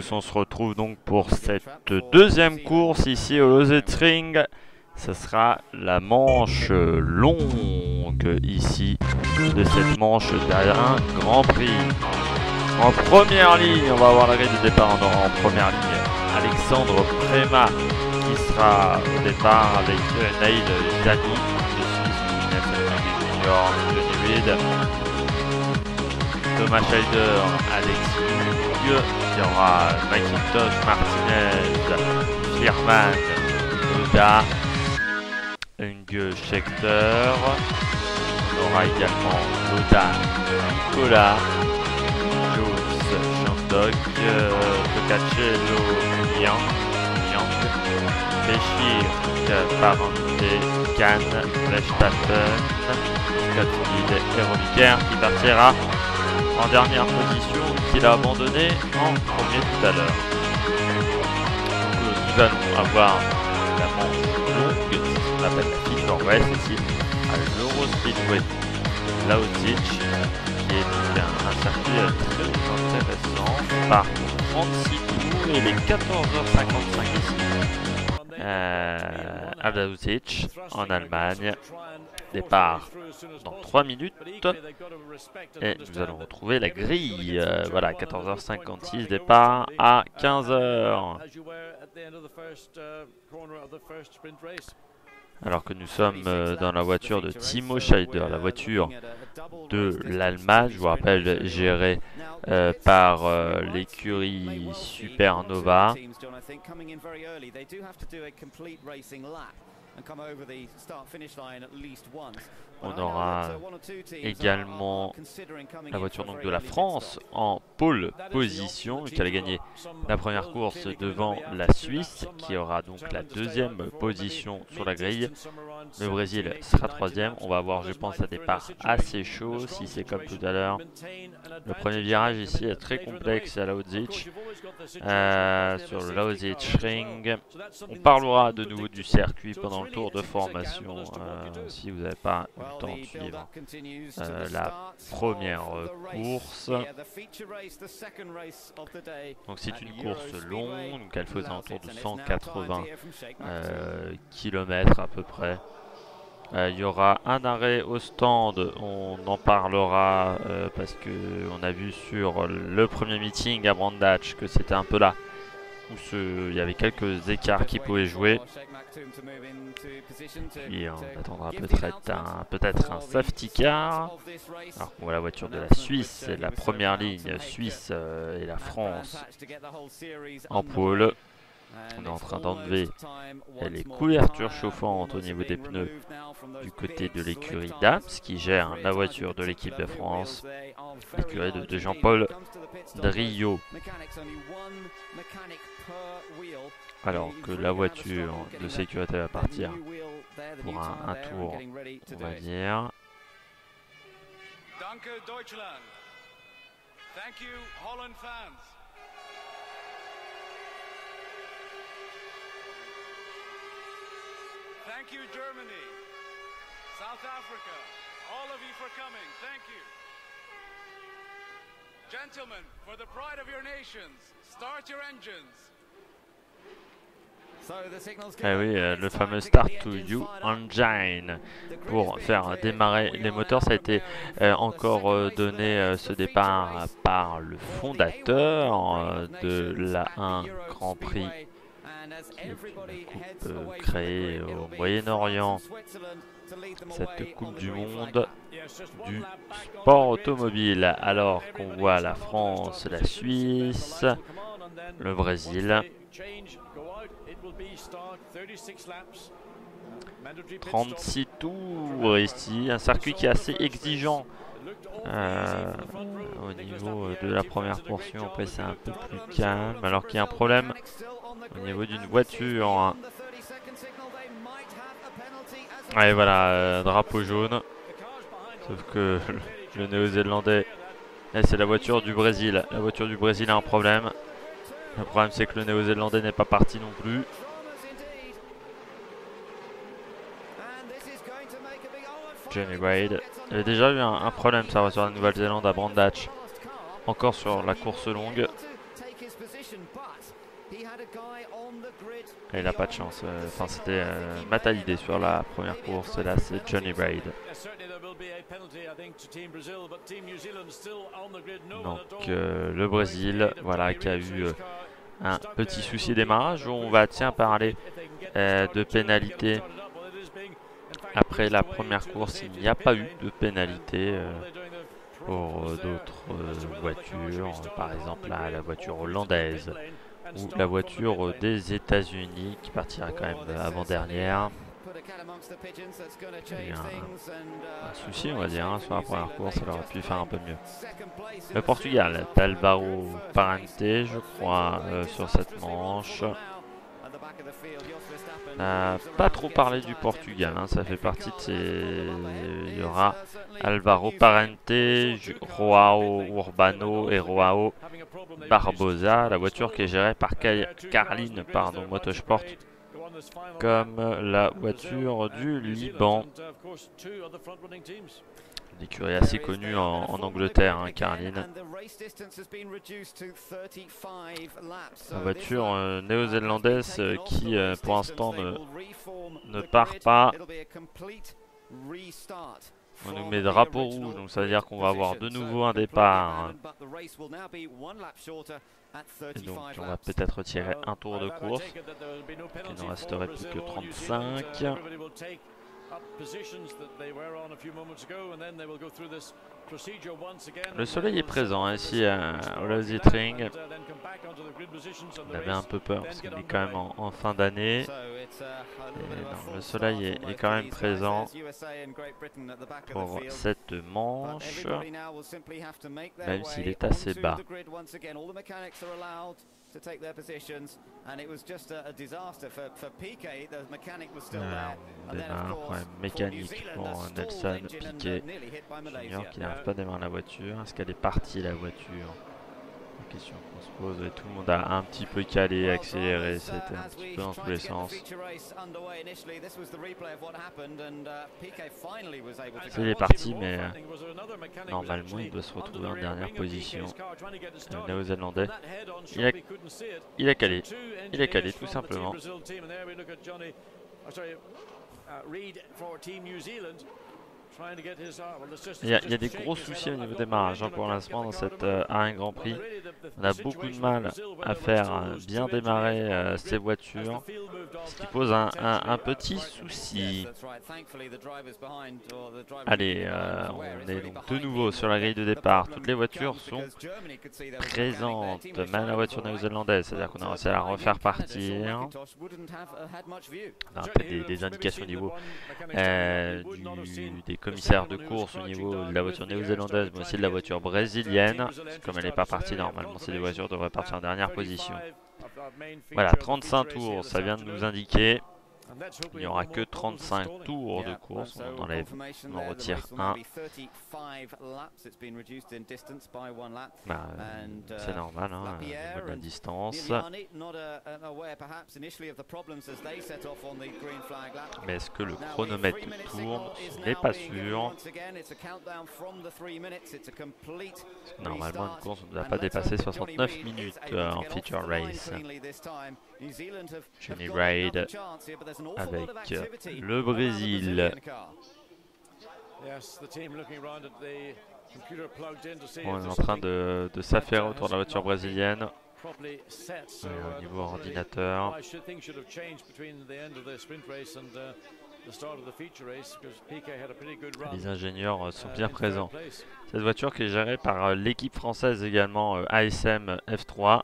tous, on se retrouve donc pour cette deuxième course ici au Lausitzring. Ce sera la manche longue ici de cette manche d'un Grand Prix. En première ligne, on va avoir la grille de départ. On aura en première ligne Alexandre Préma qui sera au départ avec Naïl Jani de Suisse, Junior, Johnny Reed, Thomas Scheider, Alexis Hugues, il y aura Macintosh, Martinez, Firman, Noda, Unge Schechter, on aura également Loda, Nicolas, Jones, Shandok, Tocacello, Yang, Béchir, Parenté, Cannes, Lechtaten, Scott Speed et Romiker qui partira en dernière position, qu'il a abandonné en premier tout à l'heure. Nous allons avoir la manche longue, c'est ce qu'on appelle la Feature Race ici, à l'Eurospeedway Lausitzring, qui est donc un circuit très intéressant, par 36 tours, et les 14h55 ici, à Lausitzring, en Allemagne. Départ dans 3 minutes et nous allons retrouver la grille. Voilà, 14h56, départ à 15h. Alors que nous sommes dans la voiture de Timo Scheider, la voiture de l'Allemagne, je vous rappelle, gérée par l'écurie Supernova. On aura également la voiture donc de la France en pole position, qui a gagné la première course devant la Suisse, qui aura donc la deuxième position sur la grille. Le Brésil sera troisième. On va avoir, je pense, un départ assez chaud, si c'est comme tout à l'heure. Le premier virage ici est très complexe à Lausitzring, sur le Lausitzring. On parlera de nouveau du circuit pendant le tour de formation, si vous n'avez pas eu le temps de suivre la première course. Donc c'est une course longue, donc elle faisait un tour de 180 km à peu près. Il y aura un arrêt au stand, on en parlera parce qu'on a vu sur le premier meeting à Brandach que c'était un peu là où il y avait quelques écarts qui pouvaient jouer. Puis on attendra peut-être un safety car. Alors qu'on voit la voiture de la Suisse, c'est la première ligne Suisse et la France en pôle. On est en train d'enlever les couvertures chauffantes au niveau des pneus du côté de l'écurie Dams qui gère la voiture de l'équipe de France, l'écurie de Jean-Paul Drio. Alors que la voiture de sécurité va partir pour un tour, on va dire. Danke Deutschland. Thank you Holland fans. Thank you, Germany, South Africa, all of you for coming. Thank you. Gentlemen, for the pride of your nations, start your engines. Ah oui, le fameux Start to You Engine pour faire démarrer les moteurs. Ça a été encore donné ce départ par le fondateur de la 1 Grand Prix, qui est une coupe créée au Moyen-Orient, cette Coupe du Monde du sport automobile. Alors qu'on voit la France, la Suisse, le Brésil. 36 tours ici, un circuit qui est assez exigeant au niveau de la première portion. Après c'est un peu plus calme alors qu'il y a un problème au niveau d'une voiture. Et voilà, drapeau jaune. Sauf que le néo-zélandais, c'est la voiture du Brésil. La voiture du Brésil a un problème. Le problème c'est que le néo-zélandais n'est pas parti non plus. Johnny Reid. Il y a déjà eu un problème ça va sur la Nouvelle-Zélande à Brandach. Encore sur la course longue. Et il n'a pas de chance. Enfin, c'était Matt Hallyday sur la première course. Et là, c'est Johnny Braid. Donc, le Brésil, voilà, qui a eu un petit souci de démarrage. On va parler de pénalité. Après la première course, il n'y a pas eu de pénalité pour d'autres voitures, par exemple la voiture hollandaise ou la voiture des États-Unis qui partira quand même avant-dernière. Il y a un souci, on va dire, sur la première course, elle aurait pu faire un peu mieux. Le Portugal, d'Alvaro Parente, je crois, sur cette manche. On n'a pas trop parlé du Portugal, hein, ça fait partie de ces... Il y aura Alvaro Parente, Joao Urbano et Joao Barbosa, la voiture qui est gérée par Carlin Motorsport, comme la voiture du Liban. Une écurie assez connue en Angleterre, hein, Carlin. La voiture néo-zélandaise qui, pour l'instant, ne part pas. On nous met drapeau rouge, donc ça veut dire qu'on va avoir de nouveau un départ. Et donc on va peut-être retirer un tour de course. Il ne resterait plus que 35. Le soleil est présent ici au Lausitzring. On avait un peu peur parce qu'on est quand même en fin d'année. Le soleil est quand même présent pour cette manche, même s'il est assez bas. On démarre un problème mécanique pour Nelson Piquet Junior qui n'arrive pas à démarrer la voiture. Est-ce qu'elle est partie la voiture? La question qu'on se pose, et tout le monde a un petit peu calé, accéléré, c'était un petit peu dans tous les sens. Il est parti, mais normalement il doit se retrouver en dernière position. Le néo-zélandais, il a calé tout simplement. Il y a des gros soucis au niveau des démarrage pour l'instant dans cette A1 Grand Prix. On a beaucoup de mal à faire bien démarrer ces voitures, ce qui pose un petit souci. Allez, on est donc de nouveau sur la grille de départ. Toutes les voitures sont présentes, même la voiture néo-zélandaise, c'est-à-dire qu'on a réussi à la refaire partir. On a des indications au niveau des commissaires de course au niveau de la voiture néo-zélandaise, mais aussi de la voiture brésilienne. Comme elle n'est pas partie, normalement ces deux voitures devraient partir en dernière position. Voilà, 35 tours, ça vient de nous indiquer. Il n'y aura que 35 tours de course, on en retire un. C'est normal, hein, au niveau de la distance. Mais est-ce que le chronomètre tourne? Ce n'est pas sûr. Normalement, une course ne doit pas dépasser 69 minutes en feature race. Johnny Braid avec le Brésil. On est en train de s'affairer autour de la voiture brésilienne au niveau ordinateur. Les ingénieurs sont bien présents. Cette voiture qui est gérée par l'équipe française également, ASM F3.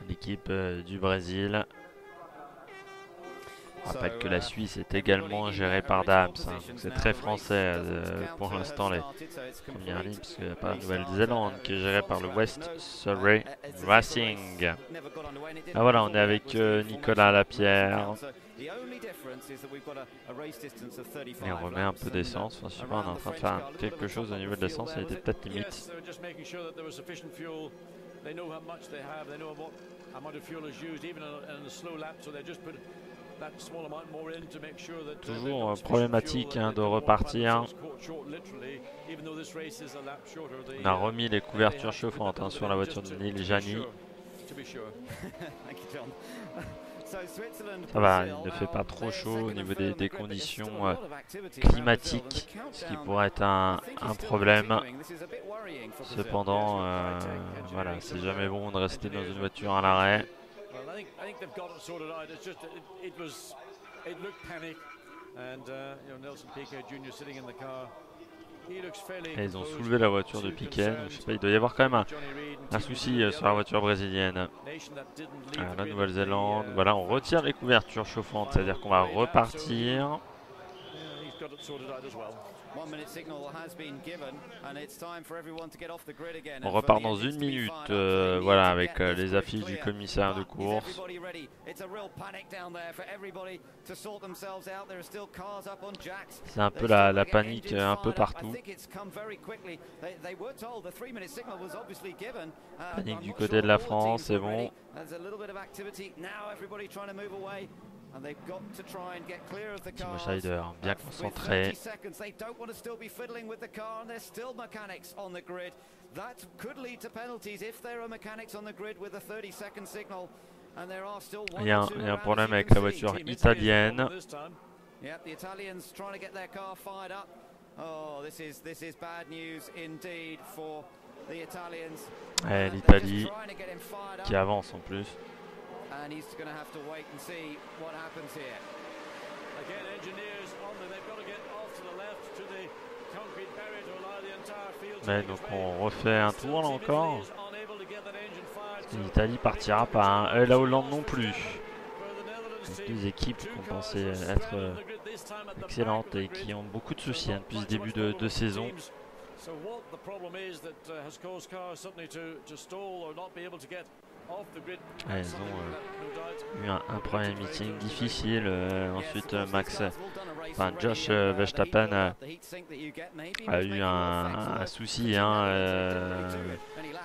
L'équipe du Brésil. Je rappelle que la Suisse est également gérée par Dams, hein, c'est très français pour l'instant les premières lignes, parce qu'il n'y a pas la Nouvelle-Zélande qui est gérée par le West Surrey Racing. Ah voilà, on est avec Nicolas Lapierre. Et on remet un peu d'essence, enfin, je sais pas, on est en train de faire quelque chose au niveau de l'essence, elle était peut-être limite. Toujours problématique de repartir. On a remis les couvertures chauffantes sur la voiture de Neil Jani. Ça va, il ne fait pas trop chaud au niveau des conditions climatiques, ce qui pourrait être un problème. Cependant, voilà, c'est jamais bon de rester dans une voiture à l'arrêt. Et ils ont soulevé la voiture de Piquet, donc je sais pas, il doit y avoir quand même un souci sur la voiture brésilienne. La Nouvelle-Zélande, voilà, on retire les couvertures chauffantes, c'est-à-dire qu'on va repartir. On repart dans 1 minute, voilà, avec les affiches du commissaire de course. C'est un peu la panique un peu partout. Panique du côté de la France, c'est bon. Timo Scheider, bien concentré. Il y a un problème avec la voiture italienne. Et l'Italie qui avance en plus. And he's going to have to wait and see what happens here. Again, engineers on them. They've got to get off to the left to the concrete barrier to allow the entire field to. Mais donc on refait un tour là encore. L'Italie partira pas, et la Hollande non plus. Les deux équipes qu'on pensait être excellentes et qui ont beaucoup de soucis depuis le début de saison. Ils ont eu un premier meeting difficile. Ensuite, Josh Verstappen a eu un souci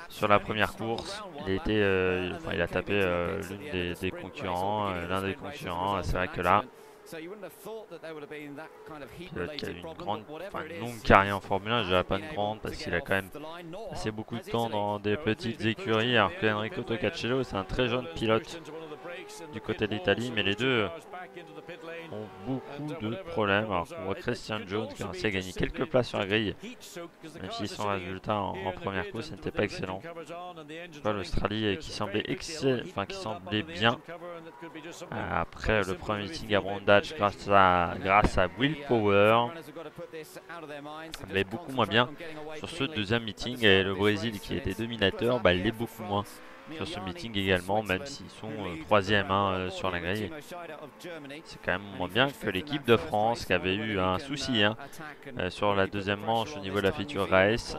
sur la première course. Il a tapé l'un des concurrents. C'est vrai que là, pilote qui a eu une longue carrière en Formule 1, je dirais pas une grande parce qu'il a quand même passé beaucoup de temps dans des petites écuries, alors que Enrico Tocacello c'est un très jeune pilote du côté de l'Italie, mais les deux ont beaucoup de problèmes. Alors qu'on voit Christian Jones qui a réussi à gagner quelques places sur la grille, même si son résultat en première course n'était pas excellent. L'Australie qui semblait bien après le premier meeting à Brundage grâce à Will Power, mais beaucoup moins bien sur ce deuxième meeting, et le Brésil qui était dominateur l'est beaucoup moins sur ce meeting également, même s'ils sont troisième sur la grille. C'est quand même moins bien que l'équipe de France qui avait eu un souci sur la deuxième manche au niveau de la feature race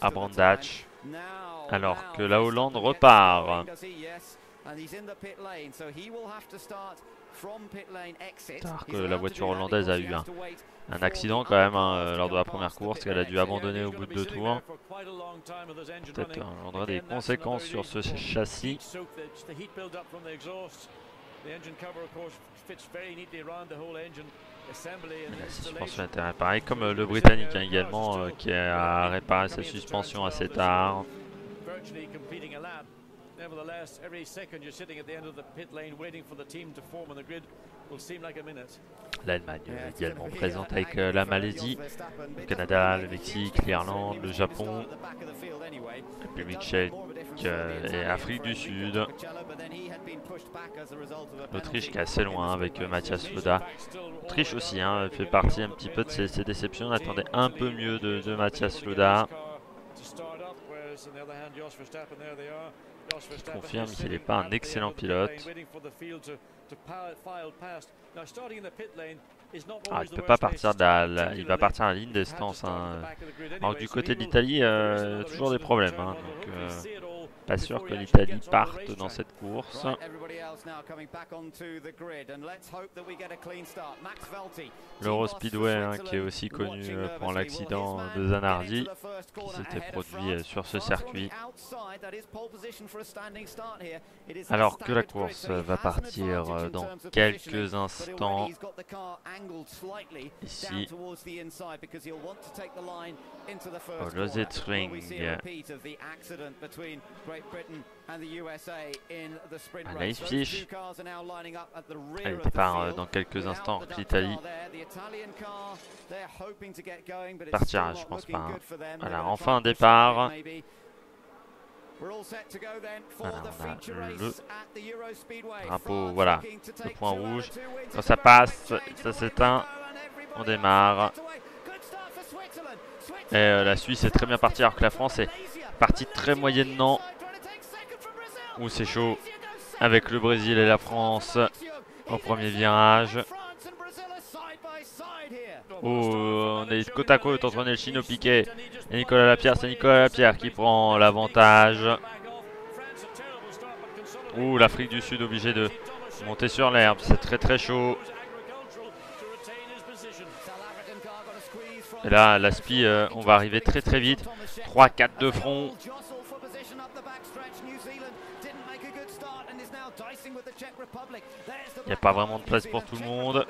à Brundage, alors que la Hollande repart. Alors que la voiture hollandaise a eu un accident quand même lors de la première course, qu'elle a dû abandonner au bout de 2 tours. Peut-être engendrer des conséquences sur ce châssis. La suspension était réparée, comme le Britannique également qui a réparé sa suspension assez tard. L'Allemagne également présente avec la Malaisie, le Canada, le Mexique, l'Irlande, le Japon, la République tchèque et l'Afrique du Sud. L'Autriche qui est assez loin avec Matthias Lauda. L'Autriche aussi fait partie un petit peu de ces déceptions. On attendait un peu mieux de Matthias Lauda. Qui confirme qu'il n'est pas un excellent pilote. Il peut pas partir il va partir à la ligne distance. Alors du côté de l'Italie, toujours des problèmes. Donc, Pas sûr que l'Italie parte dans cette course. L'Eurospeedway, hein, qui est aussi connu pour l'accident de Zanardi, qui s'était produit sur ce circuit. Alors que la course va partir dans quelques instants. Ici, au Lausitzring. À Leipzig. Elle départ dans quelques instants. L'Italie partira, je pense pas. Hein. Voilà, enfin un départ. Voilà, on a le drapeau, voilà, le point rouge. Quand ça passe, ça s'éteint, on démarre. Et la Suisse est très bien partie alors que la France est partie très moyennement. Ouh, c'est chaud avec le Brésil et la France au premier virage. Oh, on est côte à côte entre Nelsinho Piquet et Nicolas Lapierre. C'est Nicolas Lapierre qui prend l'avantage. Ouh, l'Afrique du Sud obligée de monter sur l'herbe. C'est très très chaud. Et là, l'Aspi, on va arriver très très vite. 3-4 de front. Il n'y a pas vraiment de place pour tout le monde.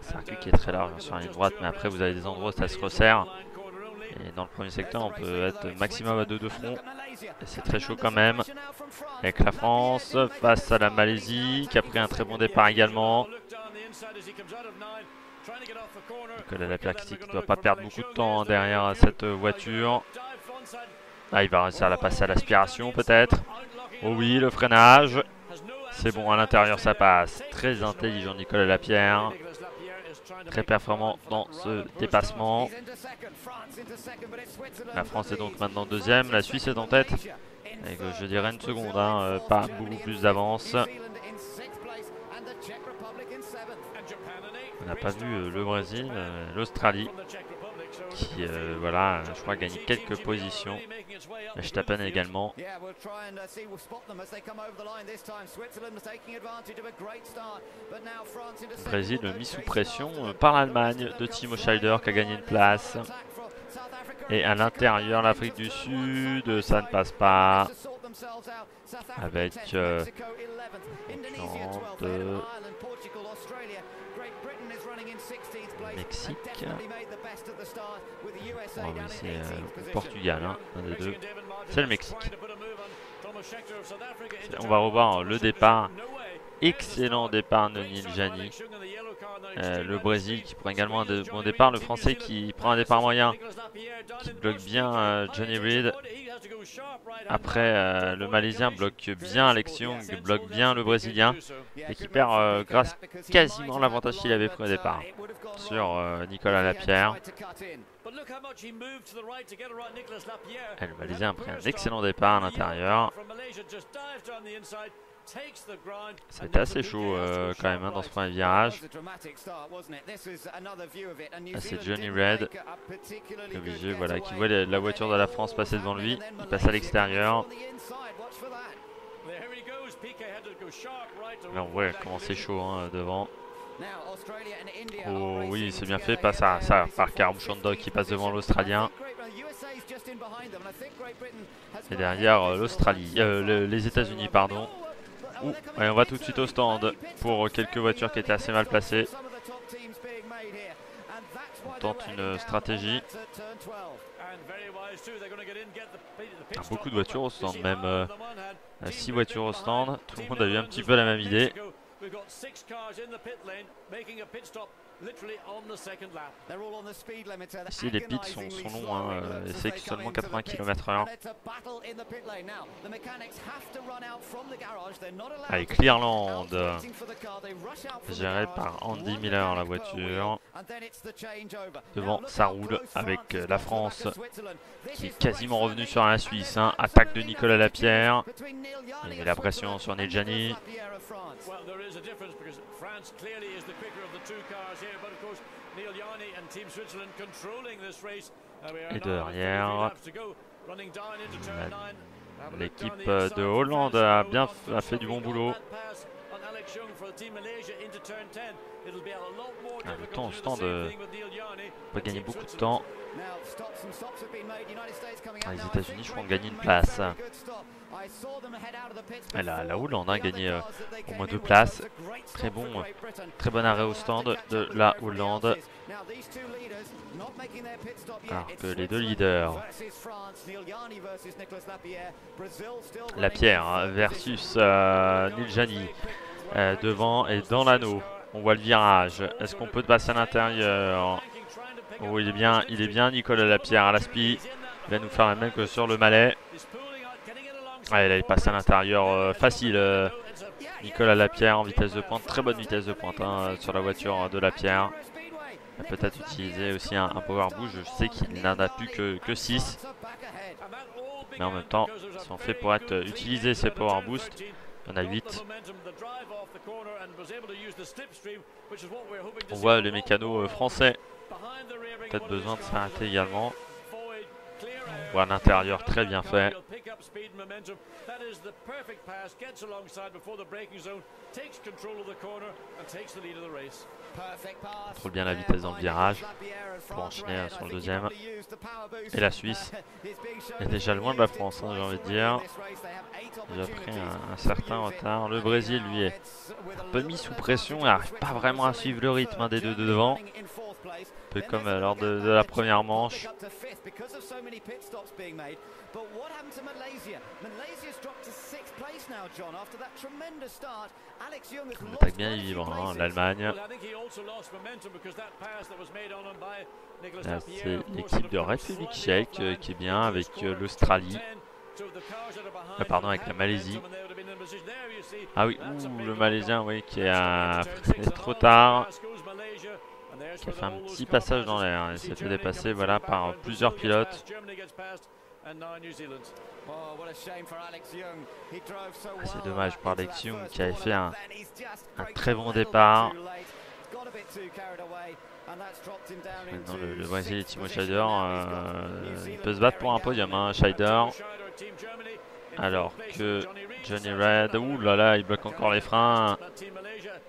C'est un circuit qui est très large sur la ligne droite, mais après vous avez des endroits où ça se resserre. Et dans le premier secteur, on peut être maximum à 2 de front. Et c'est très chaud quand même. Avec la France face à la Malaisie, qui a pris un très bon départ également. Nicolas Lapierre qui ne doit pas perdre beaucoup de temps derrière cette voiture. Ah, il va réussir à la passer à l'aspiration peut-être. Oh oui, le freinage. C'est bon, à l'intérieur ça passe. Très intelligent Nicolas Lapierre. Très performant dans ce dépassement. La France est donc maintenant deuxième. La Suisse est en tête. Avec, je dirais une seconde, hein, pas beaucoup plus d'avance. On n'a pas vu le Brésil, l'Australie. Qui, voilà, je crois, a gagné quelques positions. Verstappen également. Brésil mis sous pression par l'Allemagne de Timo Scheider qui a gagné une place. Et à l'intérieur, l'Afrique du Sud, ça ne passe pas. Avec Mexique. Oh oui, c'est le Portugal, hein, un des deux. C'est le Mexique. On va revoir le départ. Excellent départ de Niljani. Le Brésil qui prend également un bon départ. Le Français qui prend un départ moyen. Qui bloque bien Johnny Reed. Après, le Malaisien bloque bien Alex Young, bloque bien le Brésilien. Et qui perd grâce quasiment l'avantage qu'il avait pris au départ sur Nicolas Lapierre. Et le Malaisien a pris un excellent départ à l'intérieur. C'était assez chaud quand même, hein, dans ce premier virage. Là, c'est Johnny Reid qui est obligé, voilà, qui voit la voiture de la France passer devant lui. Il passe à l'extérieur. Là on voit comment c'est chaud, hein, devant. Oh oui, c'est bien fait, passe à ça par Karum Chandok qui passe devant l'Australien. Et derrière l'Australie, les États-Unis, pardon. Et on va tout de suite au stand pour quelques voitures qui étaient assez mal placées. On tente une stratégie. Beaucoup de voitures au stand, même 6 voitures au stand. Tout le monde a eu un petit peu la même idée. Ici les pits sont longs, hein, et c'est seulement 80 km/h. Allez, Clearland, géré par Andy Miller la voiture. Devant ça roule avec la France qui est quasiment revenue sur la Suisse, hein. Attaque de Nicolas Lapierre. Il met la pression sur Niljani. Et derrière, l'équipe de Hollande a fait du bon boulot. Le temps au stand va gagner beaucoup de temps. Les États-Unis, je crois, ont gagné une place. Et la Hollande a gagné au moins 2 places. Très bon arrêt au stand de la Hollande. Alors que les deux leaders, Lapierre versus Niljani, devant et dans l'anneau. On voit le virage. Est-ce qu'on peut passer à l'intérieur? Oh, il est bien Nicolas Lapierre à l'aspi. Il va nous faire la même que sur le Malais. Allez, là, il passe à l'intérieur facile. Nicolas Lapierre en vitesse de pointe. Très bonne vitesse de pointe hein, sur la voiture de Lapierre. Il va peut-être utiliser aussi un power boost. Je sais qu'il n'en a plus que 6. Mais en même temps, ils sont faits pour être utilisés ces power boosts. Il y en a 8. On voit les mécanos français. Peut-être besoin de s'arrêter également. On voit l'intérieur très bien fait. Contrôle bien la vitesse dans le virage pour enchaîner sur le deuxième. Et la Suisse est déjà loin de la France, hein, j'ai envie de dire. Il a pris un certain retard. Le Brésil, lui, est un peu mis sous pression et n'arrive pas vraiment à suivre le rythme hein, des deux de devant. Un peu comme lors de la première manche. On attaque bien les vivres, hein, l'Allemagne. Là, c'est l'équipe de République tchèque qui est bien avec l'Australie. Pardon, avec la Malaisie. Ah oui, le Malaisien, oui, qui est trop tard. Qui a fait un petit passage dans l'air. Il s'est fait dépasser voilà, par plusieurs pilotes. C'est dommage pour Alex Young qui avait fait un très bon départ. Maintenant le Brésil et Timo Scheider il peut se battre pour un podium hein, Scheider. Alors que Johnny Red, ouh là là, il bloque encore les freins.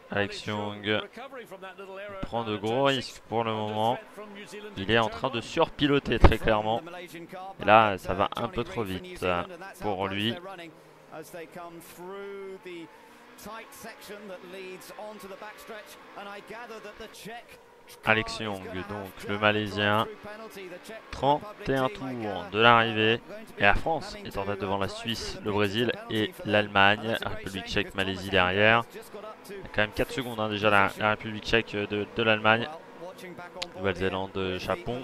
Alex Young prend de gros risques pour le moment. Il est en train de surpiloter très clairement. Et là, ça va un peu trop vite pour lui. Alex Young, donc le Malaisien, 31 tours de l'arrivée. Et la France est en tête devant la Suisse, le Brésil et l'Allemagne. La République tchèque, Malaisie derrière. Il y a quand même 4 secondes hein, déjà la République tchèque de l'Allemagne. Nouvelle-Zélande, Japon,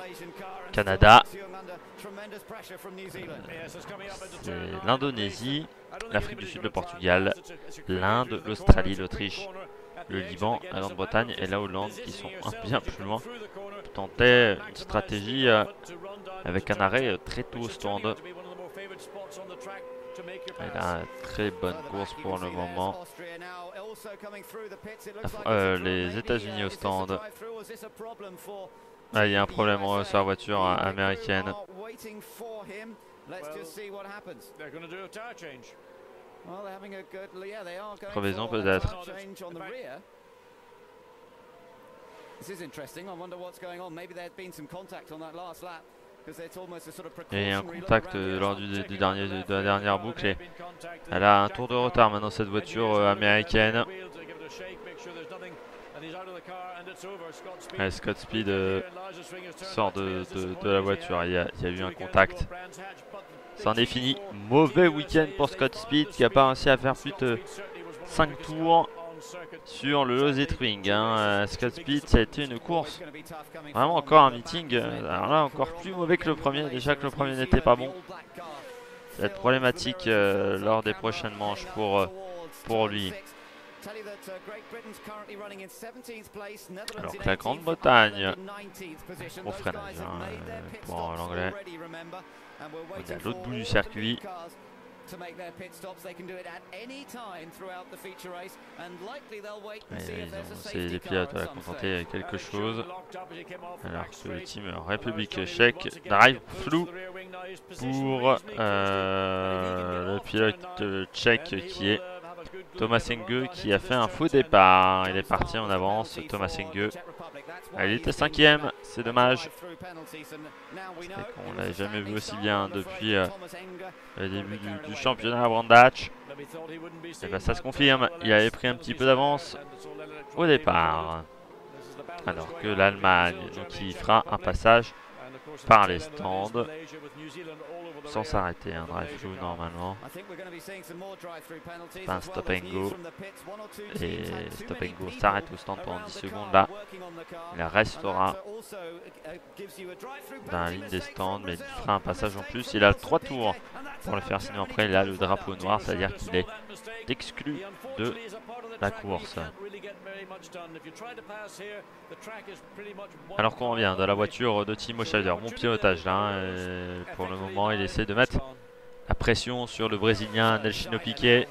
Canada. C'est l'Indonésie, l'Afrique du Sud, le Portugal, l'Inde, l'Australie, l'Autriche, le Liban, la Grande-Bretagne et la Hollande qui sont bien plus loin. Tenter une stratégie avec un arrêt très tôt au stand. Et là, très bonne course pour le moment. Les États-Unis au stand. Ah, il y a un problème sur la voiture américaine. Crevaison peut-être. Et il y a un contact lors de la dernière boucle. Et elle a un tour de retard maintenant cette voiture américaine. Scott Speed sort de la voiture. Il y a eu un contact. C'en est fini. Mauvais week-end pour Scott Speed qui n'a pas réussi à faire plus de 5 tours sur le Lausitzring. Scott Speed, ça a été une course. Vraiment encore un meeting. Alors là, encore plus mauvais que le premier. Déjà que le premier n'était pas bon. Ça va être problématique lors des prochaines manches pour lui. Alors que la Grande-Bretagne, gros freinage pour l'anglais. On est à l'autre bout du circuit. Les pilotes voilà, contenter quelque chose. Alors que le team République tchèque drive flou pour le pilote tchèque qui est Thomas Enge qui a fait un faux départ. Il est parti en avance, Thomas Enge. Il était 5e, c'est dommage. C'est vrai qu'on l'avait jamais vu aussi bien depuis le début du championnat à Brandach. Et ben ça se confirme, il avait pris un petit peu d'avance au départ. Alors que l'Allemagne, qui fera un passage par les stands sans s'arrêter, un drive through normalement. Pas un stop and go. Et stop and go s'arrête au stand pendant 10 secondes là. Il restera dans la ligne des stands, mais il fera un passage en plus. Il a 3 tours pour le faire, sinon après il a le drapeau noir, c'est-à-dire qu'il est exclu de la course. Alors qu'on revient de la voiture de Timo Scheider, bon pilotage là, hein, pour le moment il essaie de mettre la pression sur le Brésilien Nelsinho Piquet.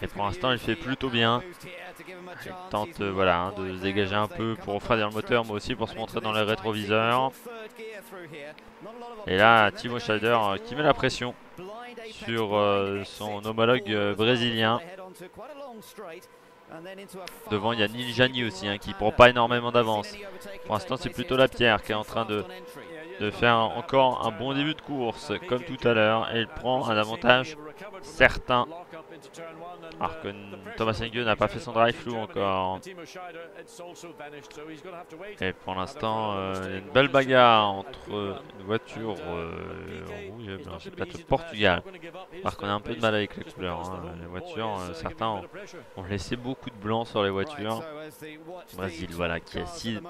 Et pour l'instant il fait plutôt bien. Il tente voilà, hein, de se dégager un peu pour refroidir le moteur, mais aussi pour se montrer dans les rétroviseurs. Et là Timo Scheider qui met la pression sur son homologue brésilien. Devant il y a Nil Jani aussi hein, qui ne prend pas énormément d'avance. Pour l'instant c'est plutôt Lapierre qui est en train de faire encore un bon début de course comme tout à l'heure. Et il prend un avantage certain. Alors que Thomas Enge n'a pas fait son drive flou encore. Et pour l'instant il y a une belle bagarre entre une voiture rouge et blanche. C'est peut-être le Portugal. Alors qu'on a un peu de mal avec les couleurs. Hein. Les voitures, certains ont laissé beaucoup de blanc sur les voitures. Brésil voilà, qui assise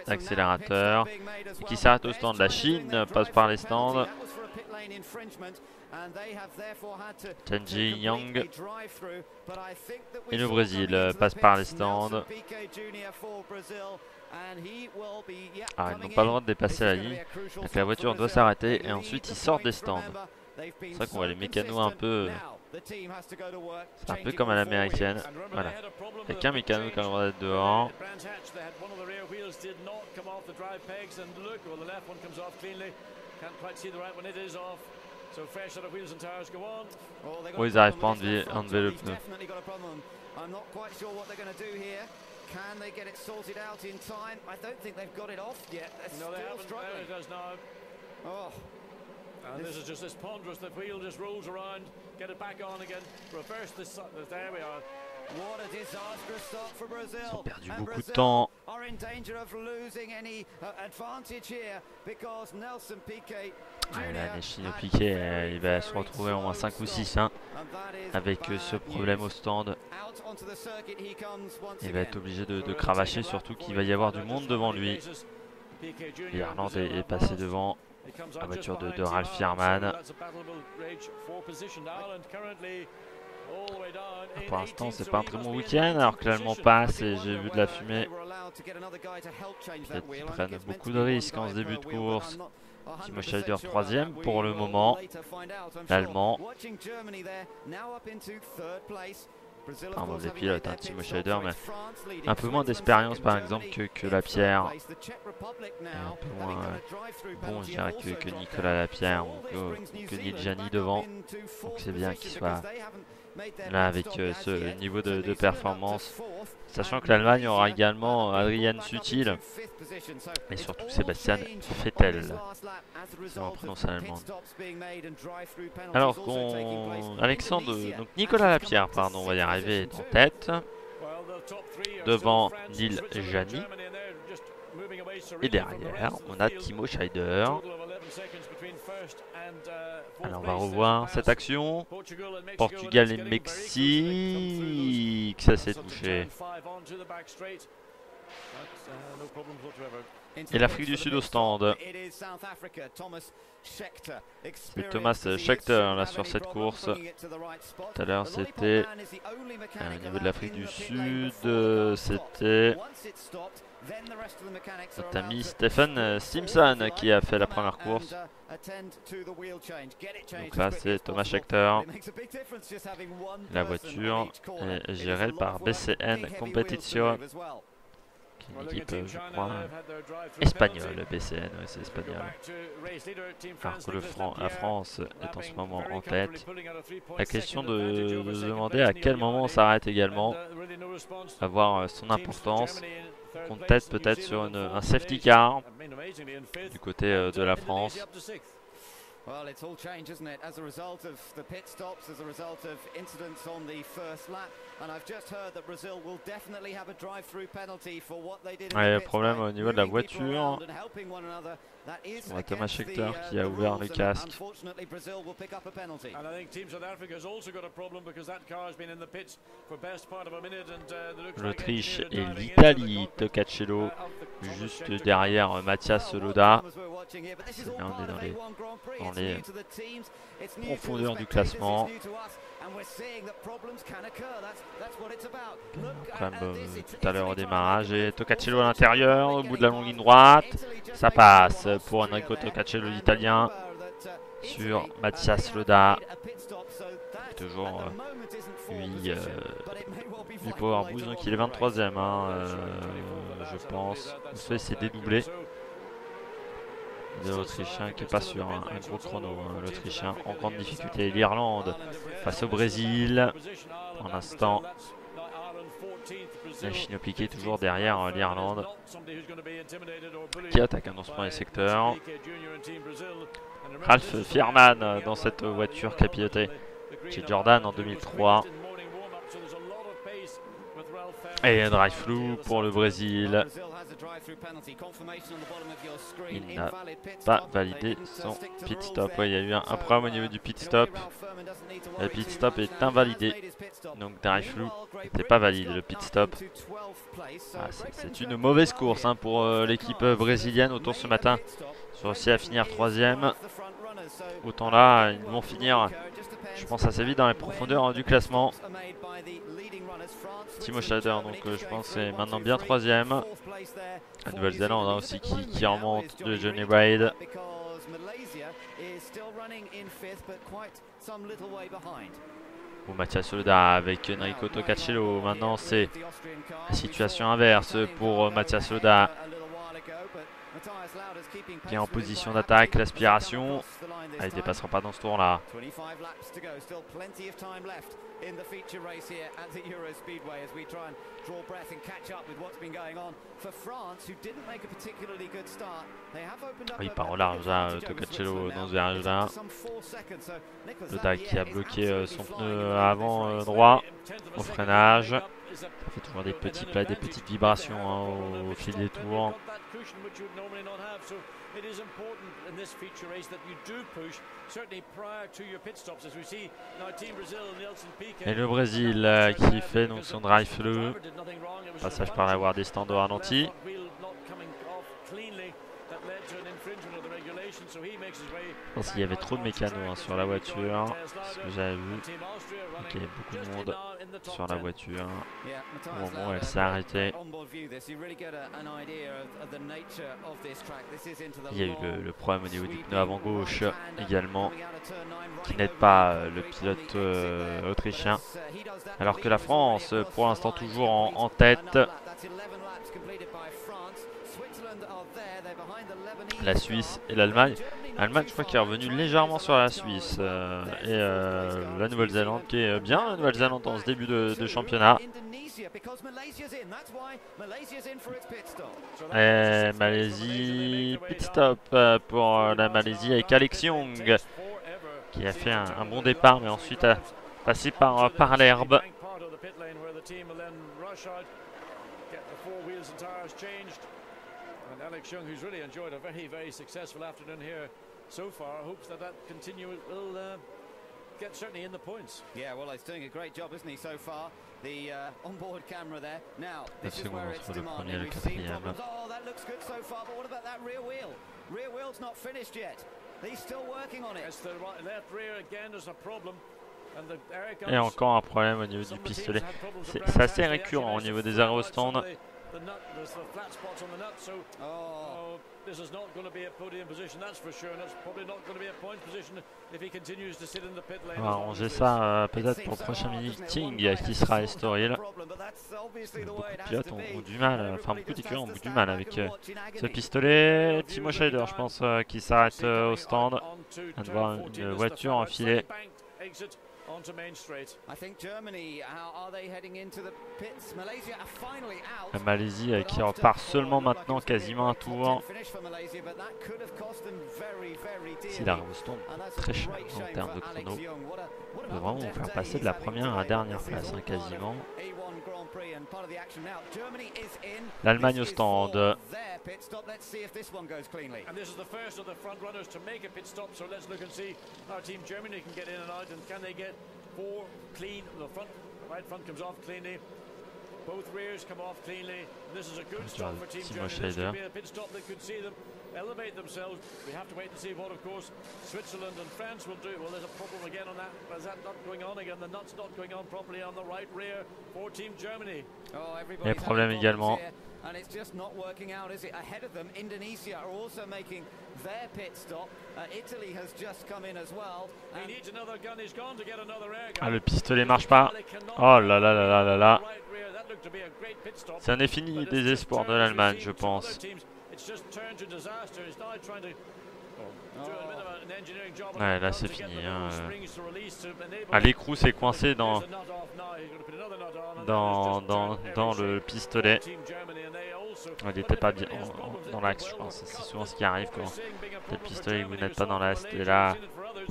l'accélérateur. Qui s'arrête au stand. La Chine passe par les stands. Chenji Yang et le Brésil passe par les stands. Ah, ils n'ont pas le droit de dépasser la ligne. Donc la voiture doit s'arrêter et ensuite ils sortent des stands. C'est vrai qu'on voit les mécanos un peu... C'est un peu comme à l'américaine. Voilà. Il n'y a qu'un mécano qui a le droit d'être dehors. Oh, ils n'arrivent pas à enlever le pneu. Can they get it sorted out in time? I don't think they've got it off yet. They're still struggling. It does now. Oh. And this is just this ponderous, the wheel just rolls around, get it back on again, reverse this, there we are. What a disastrous start for Brazil. Ils ont perdu beaucoup de temps. Are in danger of losing any advantage here because Nelson Piquet Là, Nelsinho Piquet, il va se retrouver au moins 5 ou 6 hein, avec ce problème au stand. Il va être obligé de cravacher, surtout qu'il va y avoir du monde devant lui. L'Irlande est passé devant la voiture de Ralf Schumacher. Pour l'instant, c'est pas un très bon week-end, alors que l'Allemand passe et j'ai vu de la fumée. Ils prennent beaucoup de risques en ce début de course. Timo Scheider 3e pour le moment. L'Allemand. Pas un mauvais pilote, hein, Timo Scheider, mais un peu moins d'expérience par exemple que Lapierre. Et un peu moins bon, je dirais, que Nicolas Lapierre ou que Nil Jani devant. Donc c'est bien qu'il soit là avec ce niveau de performance. Sachant que l'Allemagne aura également Adrian Sutil et surtout Sébastien Vettel, si on prononce en allemand. Alors Alexandre, donc Nicolas Lapierre, pardon, on va y arriver, est en tête devant Nil Jani. Et derrière, on a Timo Scheider. Alors on va revoir cette action. Portugal et Mexique, ça s'est touché. Et l'Afrique du Sud au stand. C'est Thomas Scheckter là sur cette course. Tout à l'heure c'était au niveau de l'Afrique du Sud, c'était notre ami Stephen Simpson qui a fait la première course. Donc là c'est Thomas Scheckter. La voiture est gérée par BCN Competition, qui est une équipe, je crois, espagnole. BCN, ouais, c'est espagnol. Alors que la France est en ce moment en tête. La question de se demander à quel moment on s'arrête également, avoir son importance. On compte peut-être sur un safety car du côté de la France. Well, it's all changed, isn't it? As a result of the pit stops, as a result of incidents on the first lap, and I've just heard that Brazil will definitely have a drive-through penalty for what they did. Ouais, le problème au niveau de la voiture. On a Thomas Scheckter qui a ouvert le casque. L'Autriche et l'Italie, Toccacello juste derrière Mathias Loda. Là, on est dans les profondeurs du classement. Comme tout à l'heure au démarrage, et Toccacello à l'intérieur, au bout de la longue ligne droite, ça passe pour Enrico Toccacello, l'italien, sur Mathias Loda. Toujours 8 Power Boost, donc il est 23ème, je pense. C'est dédoublé. De l'Autrichien qui n'est pas sur un gros chrono. L'Autrichien en grande difficulté. L'Irlande face au Brésil. Pour l'instant, la Chine piquée toujours derrière l'Irlande qui attaque dans ce premier secteur. Ralph Fierman dans cette voiture qui a piloté chez Jordan en 2003. Et un drive flou pour le Brésil. Il n'a pas validé son pit stop. Ouais, il y a eu un problème au niveau du pit stop. Le pit stop est invalidé. Donc drive flou n'était pas valide. Le pit stop. Ah, c'est une mauvaise course pour l'équipe brésilienne. Autant ce matin, ils sont réussi à finir 3ème. Autant là, ils vont finir, je pense, assez vite dans les profondeurs du classement. Timo Schrader, donc je pense c'est maintenant bien 3ème. La Nouvelle-Zélande aussi qui remonte de Johnny Braid. Bon, Mathias Loda avec Enrico Toccacello. Maintenant c'est la situation inverse pour Mathias Loda, qui est en position d'attaque, l'aspiration. Ah, il ne dépassera pas dans ce tour là. Il part au large là, Toccacello dans ce virage là. Loda qui a bloqué son pneu avant droit au freinage. Ça fait toujours des petits plats, des petites vibrations au fil des tours. Et le Brésil qui fait donc son drive fleu. Passage par la voie des stands au ralenti. Je pense qu'il y avait trop de mécanos sur la voiture, ce que j'avais vu. Donc il y avait beaucoup de monde sur la voiture au moment où elle s'est arrêtée. Il y a eu le problème au niveau du pneu avant gauche également, qui n'aide pas le pilote autrichien. Alors que la France, pour l'instant toujours en tête. La Suisse et l'Allemagne. L'Allemagne, je crois qu'il est revenu légèrement sur la Suisse. Et la Nouvelle-Zélande qui est bien. La Nouvelle-Zélande dans ce début de championnat. Et Malaisie, pit stop pour la Malaisie avec Alex Young, qui a fait un bon départ, mais ensuite a passé par l'herbe. And Alex Young, who's really enjoyed a very, very successful afternoon here so far, hopes that get certainly in the points. Yeah, well, he's doing a great job, isn't he, so far? The onboard camera there. Now, this is where it's demanding. We've seen problems. Oh, that looks good so far, but what about that rear wheel? Rear wheel's not finished yet. He's still working on it. It's the left rear again is a problem. Et encore un problème au niveau du pistolet. C'est assez récurrent au niveau des arrêts au stand. On va arranger ça peut-être pour le prochain meeting qui sera à Estoril. Beaucoup de pilotes ont du mal, enfin beaucoup d'écuries ont du mal avec ce pistolet. Timo Scheider, je pense, qui s'arrête au stand. On vient de voir une voiture enfilée. La Malaisie qui repart seulement maintenant quasiment un tour. Si la Houston très cher en termes de chrono, on peut vraiment vous faire passer de la première à la dernière place quasiment. L'Allemagne au stand. Four clean, the right front comes off cleanly. Both rears come off cleanly. This is a good stop for Team Germany. This could be a pit stop that could see them elevate themselves. We have to wait and see what, of course, Switzerland and France will do. Well, there's a problem again on that. Is that not going on again? The nut's not going on properly on the right rear for Team Germany. Oh, les problèmes également. And it's just not working out, is it? Ahead of them, Indonesia are also making their pit stop. Italy has just come in as well. He needs another gun. He's gone to get another air gun. Ah, le pistolet marche pas. Oh là là là là là là. C'en est fini des espoirs de l'Allemagne, je pense. Ouais, là c'est fini. Ah, l'écrou s'est coincé dans le pistolet. Il n'était pas bien dans l'axe, je pense. C'est souvent ce qui arrive quand le pistolet vous n'êtes pas dans l'axe. Et là,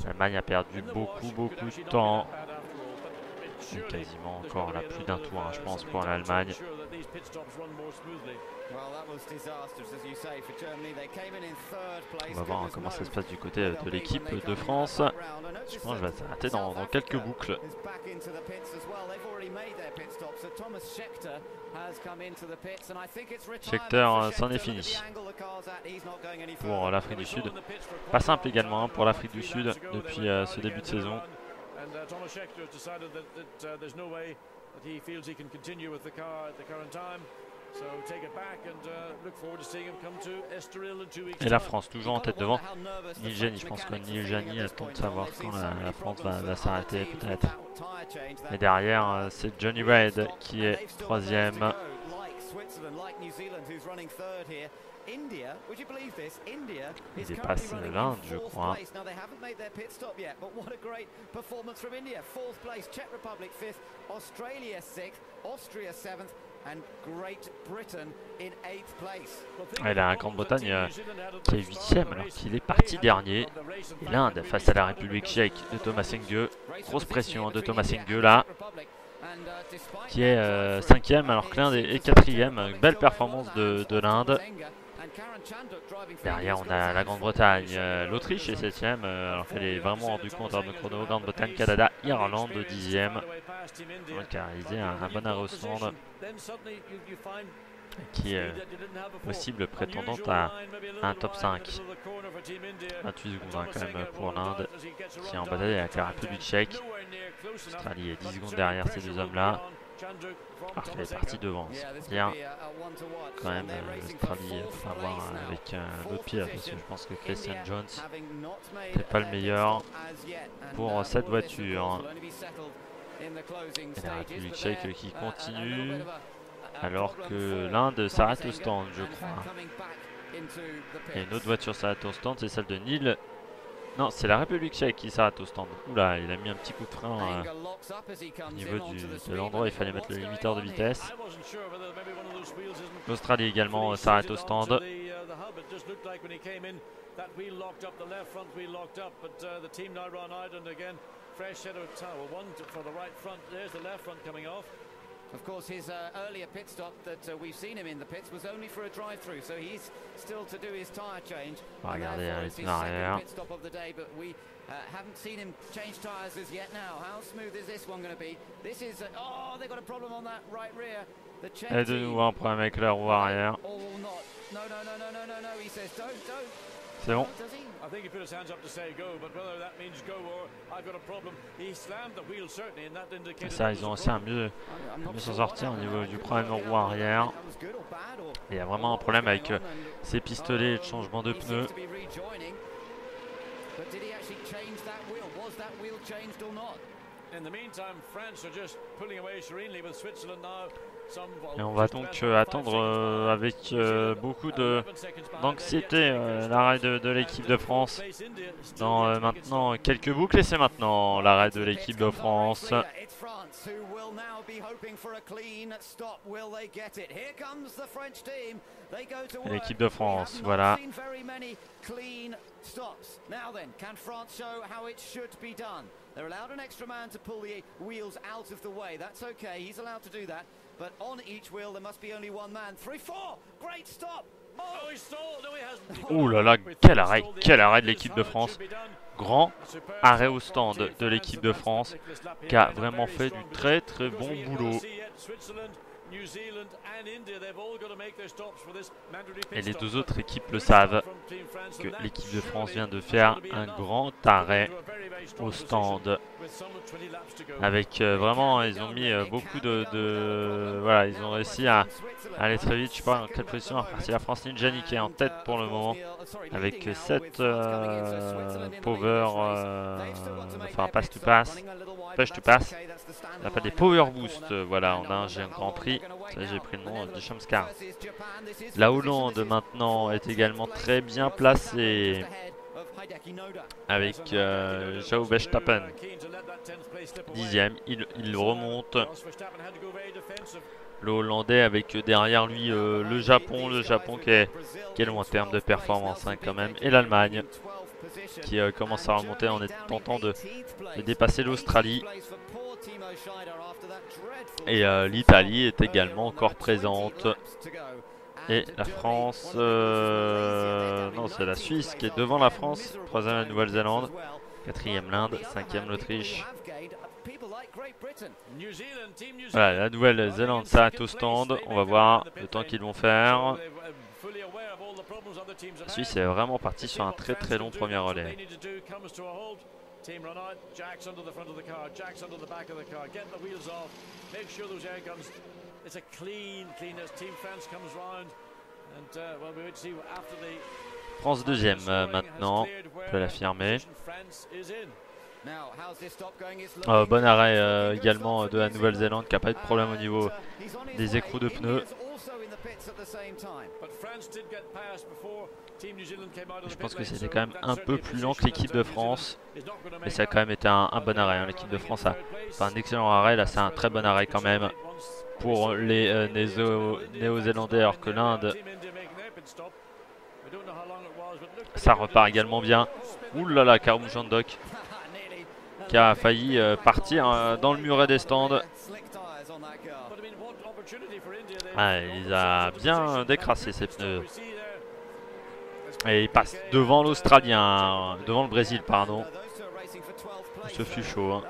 l'Allemagne a perdu beaucoup de temps. C'est quasiment encore là plus d'un tour, je pense, pour l'Allemagne. On va voir comment ça se passe du côté de l'équipe de France. Je pense que je vais s'arrêter dans quelques boucles. Scheckter, c'en est fini pour l'Afrique du Sud. Pas simple également pour l'Afrique du Sud depuis ce début de saison. Thomas Scheckter has decided that there's no way that he feels he can continue with the car at the current time. So take it back and look forward to seeing him come to Estoril in 2 weeks. Et la France toujours en tête devant. Neil Jani, je pense que Neil Jani attend de savoir quand la France va s'arrêter peut-être. Et derrière, c'est Johnny Reid qui est troisième. India, would you believe this? India is currently running in fourth place. Now they haven't made their pit stop yet, but what a great performance from India. Fourth place, Czech Republic fifth, Australia sixth, Austria seventh, and Great Britain in eighth place. Et la Grande-Bretagne qui est huitième alors qu'il est parti dernier. Et l'Inde face à la République tchèque de Thomas Sengeu. Grosse pression de Thomas Sengeu là. Qui est cinquième alors que l'Inde est quatrième. Belle performance de l'Inde. Derrière on a la Grande-Bretagne, l'Autriche est 7ème alors qu'elle est vraiment hors du compte en termes de chrono. Grande-Bretagne, Canada, Irlande 10ème. Donc a réalisé un bon arrêt au stand qui est possible prétendante à un top 5. 28 secondes quand même pour l'Inde qui est en bataille avec la République tchèque. L'Australie est 10 secondes derrière ces deux hommes là. Alors qu'elle est partie devant, c'est-à-dire quand même l'Australie, il faut voir avec l'autre pilote parce que je pense que Christian Jones n'est pas le meilleur pour cette voiture. Et la République tchèque qui continue alors que l'Inde s'arrête au stand, je crois. Et une autre voiture s'arrête au stand, c'est celle de Neil. Non, c'est la République tchèque qui s'arrête au stand. Oula, il a mis un petit coup de frein au niveau de l'endroit où il fallait mettre le limiteur de vitesse. L'Australie également s'arrête au stand. Of course, his earlier pit stop that we've seen him in the pits was only for a drive-through, so he's still to do his tyre change. Regardez, It's avec his second l'arrière. pit stop of the day, but we haven't seen him change tyres as yet. Now, how smooth is this one going to be? This is oh, they've got a problem on that right rear. The Czech Et de nouveau un problème avec la roue arrière. or not. No, he says don't. C'est bon. Does he? I think he put his hands up to say go, but whether that means go or I've got a problem, he slammed the wheel certainly, and that indicated. Ça, ils ont aussi un mieux s'en sortir au niveau du problème de roue arrière. Il y a vraiment un problème avec ces pistolets et le changement de pneus. But did he actually change that wheel? Was that wheel changed or not? In the meantime, France are just pulling away serenely with Switzerland now. Et on va donc attendre avec beaucoup d'anxiété l'arrêt de l'équipe de France dans maintenant quelques boucles. Et c'est maintenant l'arrêt de l'équipe de France. L'équipe de France, voilà. They're allowed an extra man to pull the wheels out of the way. That's okay. He's allowed to do that. But on each wheel, there must be only one man. 3-4. Great stop. Oh, he stalled. No, he hasn't. Ouh là là, quel arrêt de l'équipe de France. Grand arrêt au stand de l'équipe de France qui a vraiment fait du très bon boulot. Et les deux autres équipes le savent que l'équipe de France vient de faire un grand arrêt au stand. Avec vraiment, ils ont mis beaucoup voilà, ils ont réussi à aller très vite. Je sais pas en quelle position c'est la France Ninjani qui est en tête pour le moment. Avec 7 power, enfin pass to pass, push to pass. On n'a pas des power boost, voilà, on a un Grand Prix. J'ai pris le nom de Shamskar. La Hollande maintenant est également très bien placée avec Zhou Verstappen 10e, il remonte. Le Hollandais avec derrière lui le Japon qui est loin en termes de performance hein, quand même, et l'Allemagne qui commence à remonter en tentant de dépasser l'Australie. Et l'Italie est également encore présente. Et la France, non c'est la Suisse qui est devant la France, 3e la Nouvelle-Zélande, 4e l'Inde, 5e l'Autriche. Voilà, la Nouvelle-Zélande s'arrête au stand, on va voir le temps qu'ils vont faire. La Suisse est vraiment partie sur un très long premier relais. Team run out, Jacks under the front of the car, Jacks under the back of the car, get the wheels off, make sure those air guns, it's a clean as Team France comes round, and well, we would see after the France 2e maintenant, je peux l'affirmer. Bon arrêt également de la Nouvelle-Zélande qui n'a pas eu de problème au niveau des écrous de pneus. Je pense que c'était quand même un peu plus lent que l'équipe de France, mais ça a quand même été un bon arrêt. Hein. L'équipe de France a fait un excellent arrêt, là c'est un très bon arrêt quand même pour les Néo-Zélandais, alors que l'Inde, ça repart également bien. Ouh là là, Karun Jandok qui a failli partir dans le muret des stands. Ah, il a bien décrassé ses pneus. Et il passe devant l'Australien, devant le Brésil, pardon. Ce fut chaud. Hein.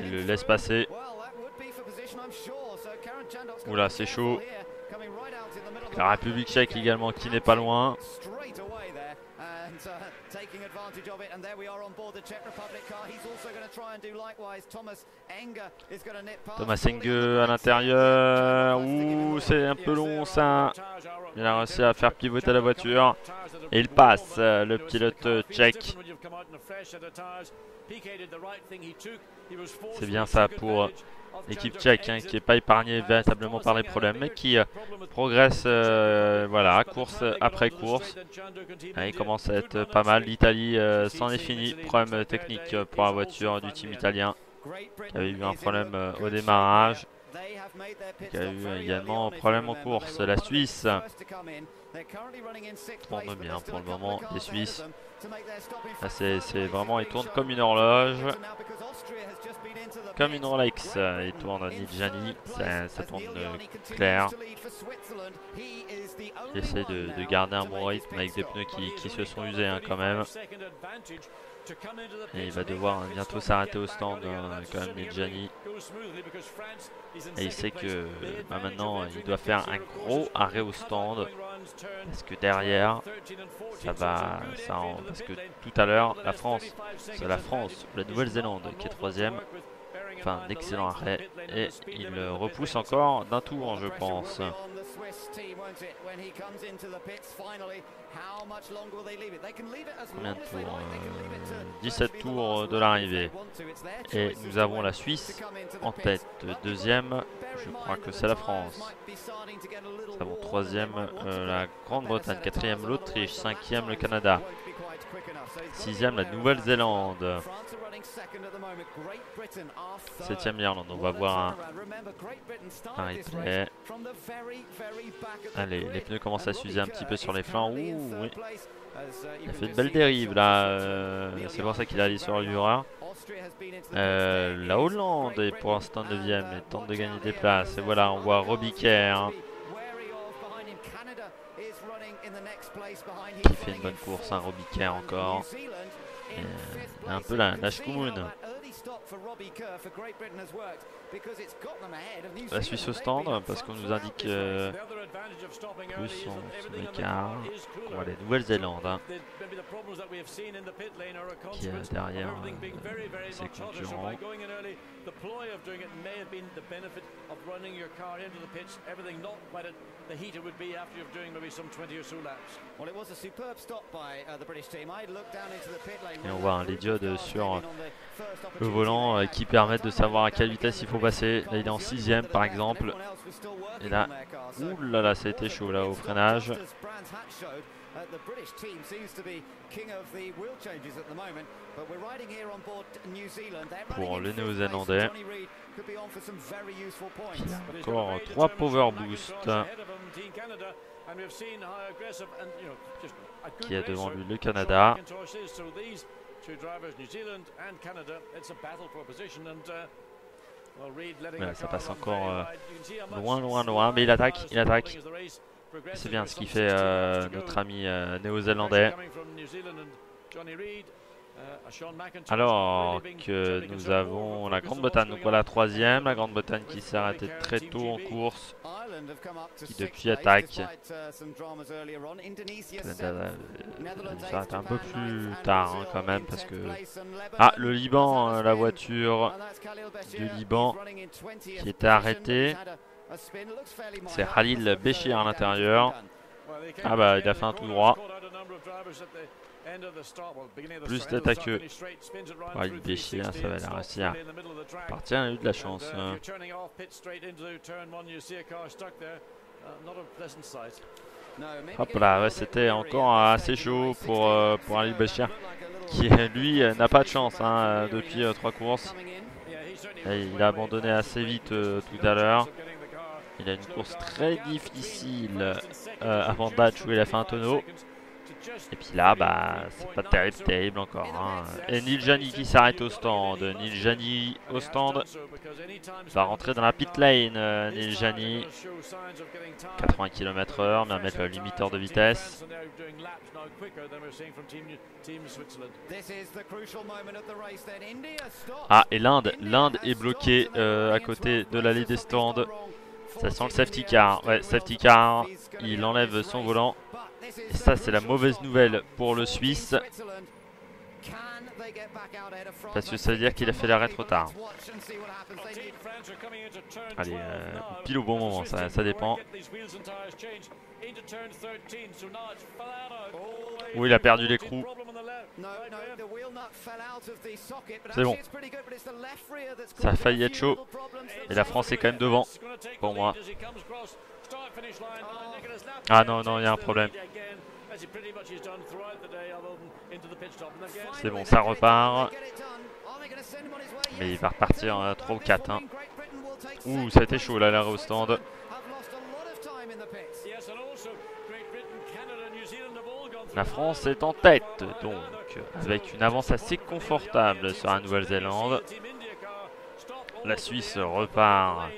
Il le laisse passer. Oula, c'est chaud. La République tchèque également qui n'est pas loin. Thomas Enge à l'intérieur. Ouh, c'est un peu long ça. Il a réussi à faire pivoter la voiture. Et il passe, le pilote tchèque. C'est bien ça pour l'équipe tchèque hein, qui n'est pas épargnée véritablement par les problèmes, mais qui progresse voilà, course après course. Il commence à être pas mal. L'Italie c'en est fini. Problème technique pour la voiture du team italien qui avait eu un problème au démarrage. Il y a eu également un problème en course. La Suisse tourne bien pour le moment. Les Suisses, c'est vraiment, ils tournent comme une horloge. comme une Rolex. Il tourne Nijani, ça tourne clair. Il essaie de garder un bon rythme avec des pneus qui se sont usés quand même. Et il va devoir bientôt s'arrêter au stand quand même Nijani. Et il sait que maintenant il doit faire un gros arrêt au stand. Parce que derrière, parce que tout à l'heure, c'est la France, la Nouvelle-Zélande qui est troisième. Enfin, un excellent arrêt. Et il repousse encore d'un tour, je pense. Combien de tours 17 tours de l'arrivée. Et nous avons la Suisse en tête. Deuxième, je crois que c'est la France. Nous avons troisième la Grande-Bretagne. Quatrième l'Autriche. Cinquième le Canada. Sixième la Nouvelle-Zélande. Septième l'Irlande. On va voir un replay. Allez, les pneus commencent à s'user un petit peu sur les flancs. Ouh, oui. Il a fait une belle dérive là. C'est pour ça qu'il a allé sur le Jura. La Hollande est pour l'instant 9ème et tente de gagner des places. Et voilà, on voit Robbie Kerr qui fait une bonne course, Robbie Kerr encore. Et un peu la Schkumun. La Suisse au stand parce qu'on nous indique plus son écart. On voit les Nouvelle-Zélande qui est derrière ses concurrents. Et on voit les diodes sur le volant qui permettent de savoir à quelle vitesse il faut passer. Là il est en 6ème par exemple. Et là, oulala, ça a été chaud là au freinage. Pour le Néo-Zélandais. Encore 3 power boosts. Qui a devant lui le Canada. Voilà, ça passe encore loin, mais il attaque. C'est bien ce qu'il fait notre ami néo-zélandais. Alors que nous avons la Grande-Bretagne, donc voilà troisième, la Grande-Bretagne qui s'est arrêtée très tôt en course, qui depuis attaque. Ça un peu plus tard quand même parce que... Ah, le Liban, la voiture du Liban qui était arrêtée. C'est Khalil Béchir à l'intérieur. Ah bah il a fait un tout droit. Plus tête à queue. Khalil Béchir, ça va la réussir. Partir, il a eu de la chance. Hop là, ouais, c'était encore assez chaud pour Khalil Béchir qui lui n'a pas de chance depuis 3 courses. Et il a abandonné assez vite tout à l'heure. Il a une course très difficile avant Dutch où il a fait un tonneau. Et puis là, bah, c'est pas terrible encore. Et Nijani qui s'arrête au stand. Nijani au stand. Il va rentrer dans la pit lane. Nijani. 80 km/h, mais à mettre le limiteur de vitesse. Ah, et l'Inde est bloquée à côté de l'allée des stands. Ça sent le safety car. Ouais, safety car. Il enlève son volant. Et ça, c'est la mauvaise nouvelle pour le Suisse. Parce que ça veut dire qu'il a fait l'arrêt trop tard. Allez, pile au bon moment, ça dépend. Où il a perdu l'écrou. C'est bon. Ça a failli être chaud. Et la France est quand même devant, pour moi. Ah non, il y a un problème. C'est bon, ça repart. Mais il va repartir 3 ou 4. Ouh, ça a été chaud là, l'arrêt au stand. La France est en tête, donc, avec une avance assez confortable sur la Nouvelle-Zélande. la Suisse repart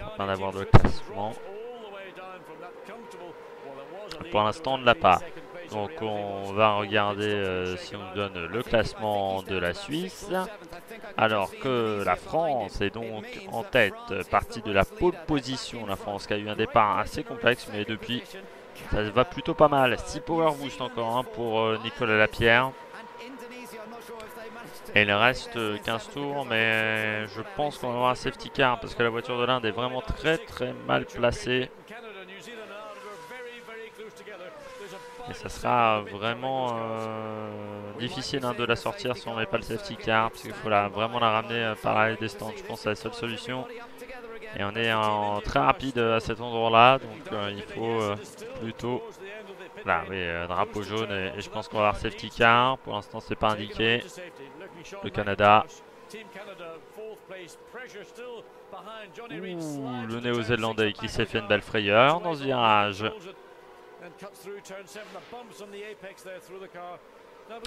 afin d'avoir le classement. Pour l'instant, on ne l'a pas. Donc on va regarder si on donne le classement de la Suisse. Alors que la France est donc en tête, partie de la pole position. La France qui a eu un départ assez complexe, mais depuis, ça va plutôt pas mal. 6 power boost encore pour Nicolas Lapierre. Et il reste 15 tours, mais je pense qu'on va avoir un safety car parce que la voiture de l'Inde est vraiment très mal placée. Et ça sera vraiment difficile de la sortir si on ne met pas le safety car, parce qu'il faut vraiment la ramener par l'arrêt des stands. Je pense que c'est la seule solution. Et on est très rapide à cet endroit-là, donc il faut plutôt... Là, oui, drapeau jaune, et je pense qu'on va avoir safety car. Pour l'instant, c'est pas indiqué. Le Canada. Ouh, le néo-zélandais qui s'est fait une belle frayeur dans ce virage.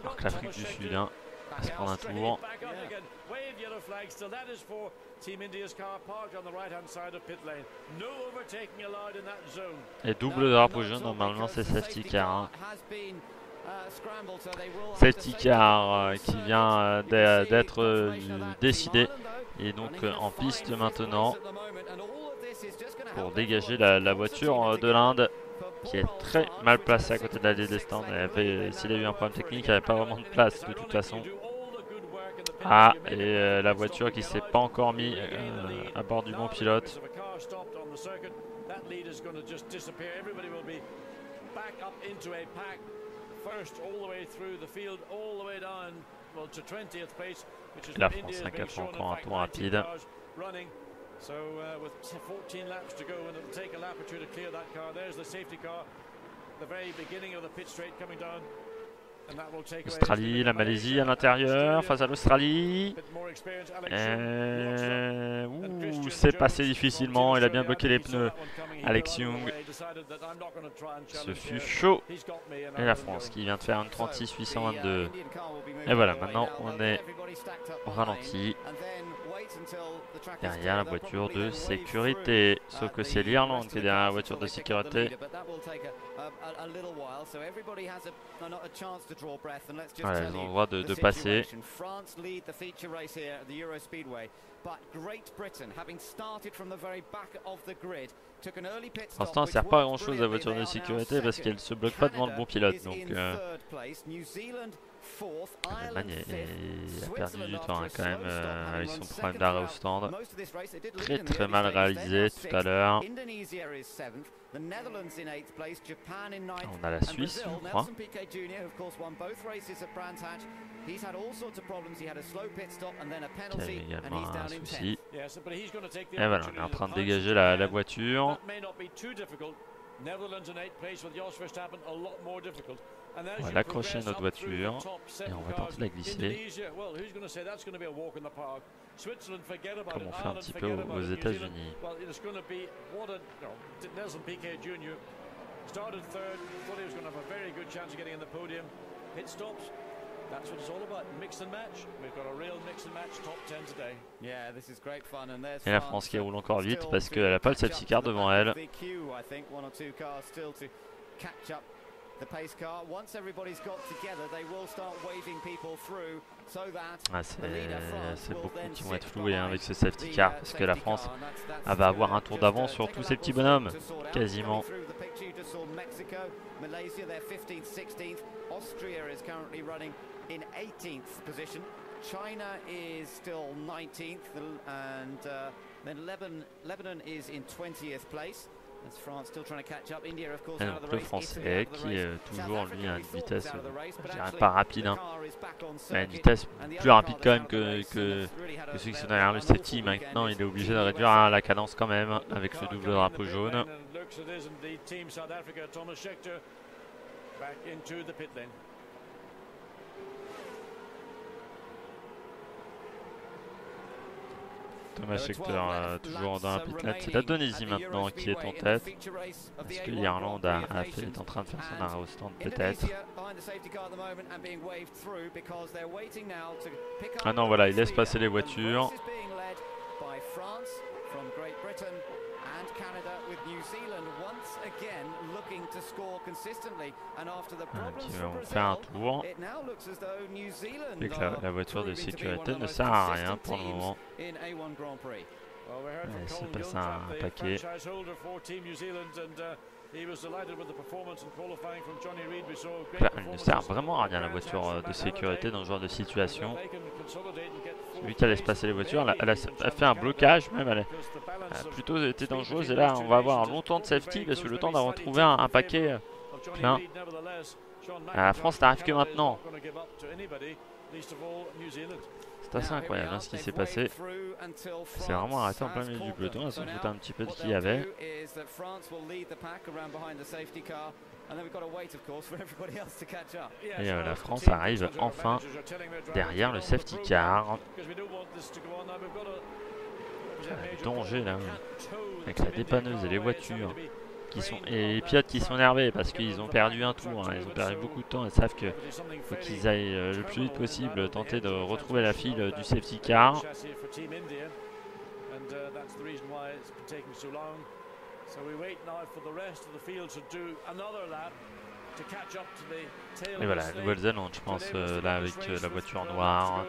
Alors que l'Afrique du Sud va se prendre un tour. Et double drapeau jaune, normalement c'est safety car. Safety car qui vient d'être décidé. Et donc en piste maintenant pour dégager la voiture de l'Inde, qui est très mal placé à côté de la ligne des stands. S'il a eu un problème technique, il n'y avait pas vraiment de place de toute façon. Ah, et la voiture qui ne s'est pas encore mise à bord du bon pilote. La France 5 encore un tour rapide. So with 14 laps to go, and it'll take a lap or two to clear that car. There's the safety car, the very beginning of the pit straight coming down. L'Australie, la Malaisie à l'intérieur, face à l'Australie. C'est passé difficilement, il a bien bloqué les pneus. Alex Young, ce fut chaud. Et la France qui vient de faire une 36-822. Et voilà, maintenant on est au ralenti. Derrière la voiture de sécurité. Sauf que c'est l'Irlande qui est derrière la voiture de sécurité. Voilà, ils ont le droit de passer. Pour l'instant, elle ne sert pas à grand chose la voiture de sécurité parce qu'elle ne se bloque pas devant le bon pilote. Donc, l'Allemagne a perdu du temps quand même avec son problème d'arrêt au stand. Très mal réalisé tout à l'heure. On a la Suisse, je crois. Qui avait également un souci. Et voilà, on est en train de dégager la voiture. On va l'accrocher à notre voiture et on va tenter de la glisser comme on fait un petit peu aux États-Unis. Et la France qui roule encore vite parce qu'elle n'a pas le safety car devant elle. C'est beaucoup qui vont être floués avec ce safety car parce que la France va avoir un tour d'avance sur tous ces petits bonhommes, quasiment. China is still 19th and then Lebanon is in 20th place. Et donc le français qui est toujours lui à une vitesse, je dirais pas rapide, à une vitesse plus rapide quand même que ceux qui sont derrière le safety. Maintenant il est obligé de réduire la cadence quand même avec le double drapeau jaune. Thomas Scheckter toujours dans la pitlane. C'est l'Indonésie maintenant qui est en tête. Est-ce que l'Irlande est en train de faire son arrêt au stand peut-être? Ah non, voilà, il laisse passer les voitures. by France, from Great Britain and Canada, with New Zealand once again looking to score consistently. And after the problems for Brazil, it now looks as though New Zealand la voiture de sécurité ne sert à rien pour le moment. In A1 Grand Prix. C'est pas ça, un paquet. Elle ne sert vraiment à rien, la voiture de sécurité dans ce genre de situation. Celui qui laisse passer les voitures, elle a fait un blocage même, elle a plutôt été dangereuse. Et là, on va avoir longtemps de safety parce que le temps d'avoir trouvé un paquet plein. La France n'arrive que maintenant. C'est assez incroyable hein, ce qui s'est passé. C'est vraiment arrêté en plein milieu du peloton. Elle s'en foutait un petit peu de qui y avait. Et la France arrive enfin derrière le safety car. Le danger là, avec la dépanneuse et les voitures. Et les pilotes qui sont énervés parce qu'ils ont perdu un tour, hein. Ils ont perdu beaucoup de temps, ils savent qu'il faut qu'ils aillent le plus vite possible tenter de retrouver la file du safety car. Et voilà, Nouvelle-Zélande je pense là avec la voiture noire.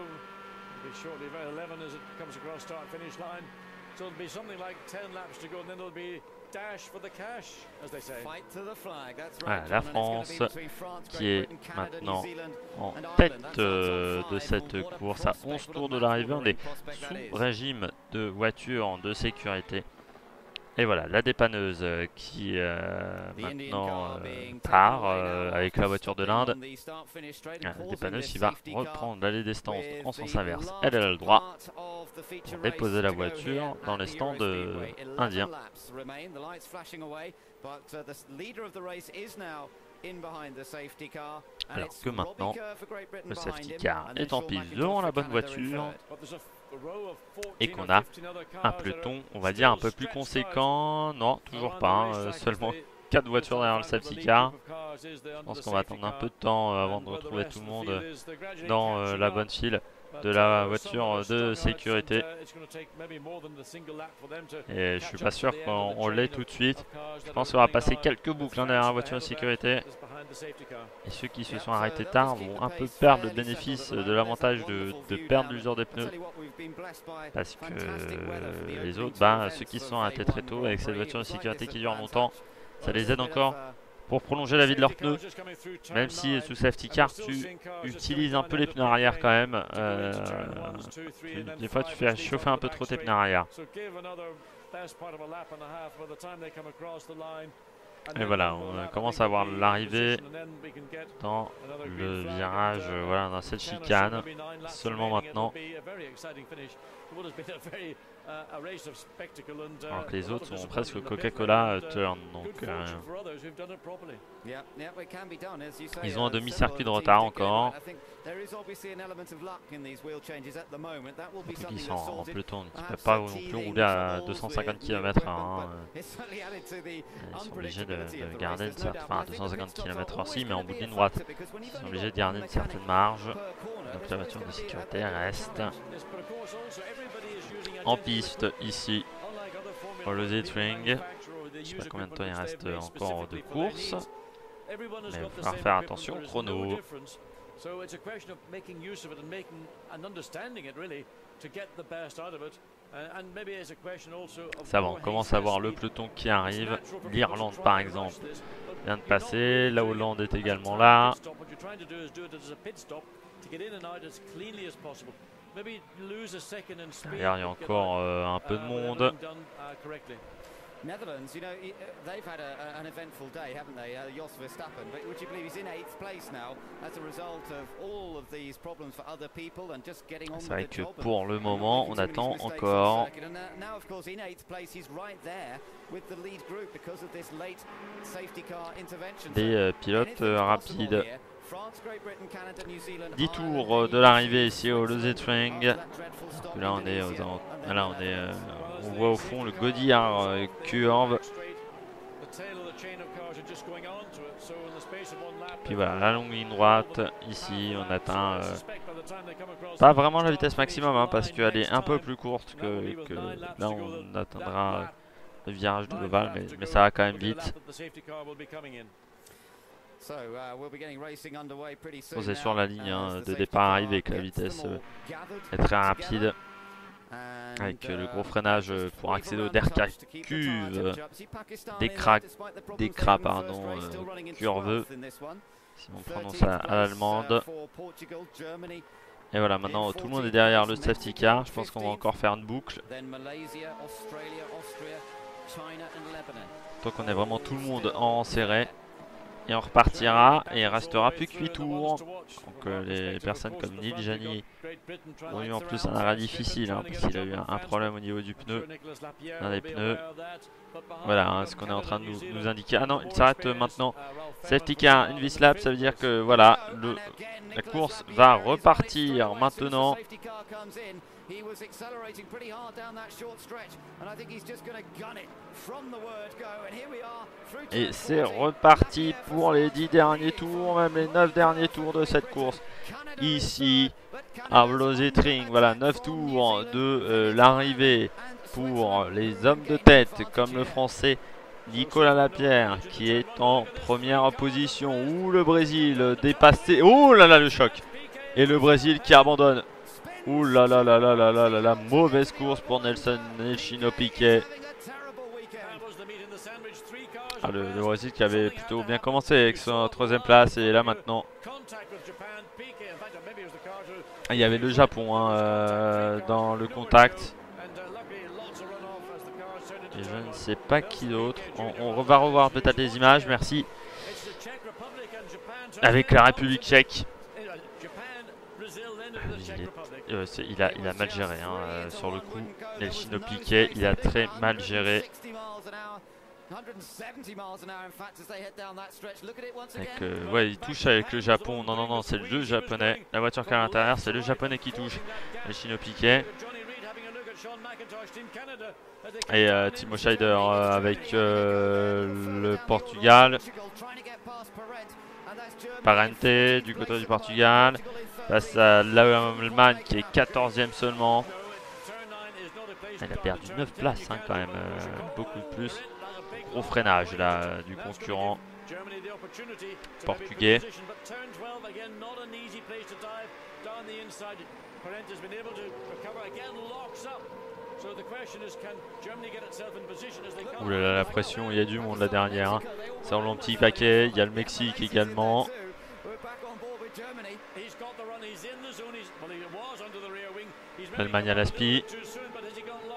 So it'll be something like 10 laps to go, and then there'll be dash for the cash, as they say. Voilà, la France qui est maintenant en tête de cette course à 11 tours de l'arrivée. On est sous régime de voiture de sécurité. Et voilà, la dépanneuse qui maintenant part avec la voiture de l'Inde. La dépanneuse qui va reprendre l'aller des stands en sens inverse. Elle a le droit pour déposer la voiture dans les stands indiens. Alors que maintenant, le safety car est en piste devant la bonne voiture. Et qu'on a un peloton, on va dire, un peu plus conséquent. Non, toujours pas, hein, seulement 4 voitures derrière le safety car. Je pense qu'on va attendre un peu de temps avant de retrouver tout le monde dans la bonne file de la voiture de sécurité. Et je suis pas sûr qu'on l'ait tout de suite. Je pense qu'on va passer quelques boucles derrière la voiture de sécurité. Et ceux qui se sont arrêtés tard vont un peu perdre le bénéfice de l'avantage de perdre l'usure des pneus. Parce que les autres, ceux qui se sont arrêtés très tôt avec cette voiture de sécurité qui dure longtemps, ça les aide encore pour prolonger la vie de leurs pneus. Même si sous safety car tu utilises un peu les pneus arrière quand même. Des fois tu fais chauffer un peu trop tes pneus arrière. Et voilà, on commence à voir l'arrivée dans le virage, voilà, dans cette chicane, seulement maintenant. Alors que les autres sont presque Coca-Cola turn, donc ils ont un demi-circuit de retard encore. Ils sont en peloton, ils ne peuvent pas non plus rouler à 250 km/h. Hein. Ils sont obligés de garder une certaine, enfin 250 km/h si, mais en bout de ligne droite. Ils sont obligés de garder une certaine marge. Donc la voiture de sécurité reste en piste ici au Lausitzring. Je ne sais pas combien de temps il reste encore de course, mais il va falloir faire attention au chrono. Ça va, on commence à voir le peloton qui arrive. L'Irlande par exemple vient de passer, la Hollande est également là. Derrière, il y a encore un peu de monde. Netherlands, you know, they've had an eventful day, haven't they? Jos Verstappen, but would you believe he's in 8th place now as a result of all of these problems for other people and just getting on with the job. C'est vrai que pour le moment, on attend encore. Now, of course, in 8th place, he's right there with the lead group because of this late safety car intervention. Des pilotes rapides. 10 tours de l'arrivée ici au Lausitzring. Là, on est on voit au fond le Goodyear curve. Puis voilà, la longue ligne droite. Ici, on atteint Pas vraiment la vitesse maximum, hein, parce qu'elle est un peu plus courte que là on atteindra le virage de l'ovale, mais ça va quand même vite. C'est sur la ligne de départ-arrivée que la vitesse est très rapide, avec le gros freinage pour accéder au derrière cuve, d'écras curveux, si on prononce à l'allemande. Et voilà, maintenant tout le monde est derrière le safety car. Je pense qu'on va encore faire une boucle. Donc on est vraiment tout le monde en serré. Et on repartira et il restera plus que 8 tours. Donc les personnes comme Neil Jani ont eu en plus un arrêt difficile, hein, parce qu'il a eu un problème au niveau du pneu, un des pneus. Voilà, hein, ce qu'on est en train de nous indiquer. Ah non, il s'arrête maintenant. Safety car, une vis-lap, ça veut dire que voilà, la course va repartir maintenant. Et c'est reparti pour les 10 derniers tours, même les 9 derniers tours de cette course. Ici, à Vlozétring, voilà, 9 tours de l'arrivée pour les hommes de tête, comme le français Nicolas Lapierre, qui est en première position. Ouh, le Brésil dépassé. Oh là là, le choc. Et le Brésil qui abandonne. Ouh là là là là là là là là, mauvaise course pour Nelson Piquet. Ah, le Brésil qui avait plutôt bien commencé avec son 3ème place, et là maintenant il y avait le Japon, hein, dans le contact. Et je ne sais pas qui d'autre. On va revoir peut-être les images, merci. Avec la République tchèque. Il a mal géré, hein, sur le coup. Nelson Piquet, il a très mal géré. Ouais, il touche avec le Japon. Non, non, non, c'est le japonais. La voiture qui est à l'intérieur, c'est le japonais qui touche. Nelson Piquet. Et Timo Scheider avec le Portugal. Parente du côté du Portugal. Face à l'Allemagne qui est 14e seulement. Elle a perdu 9 places, hein, quand même. Beaucoup de plus. Gros freinage là du concurrent portugais. Ouh là là, la pression, il y a du monde là derrière, hein. C'est un long petit paquet, il y a le Mexique également. L'Allemagne à l'aspi.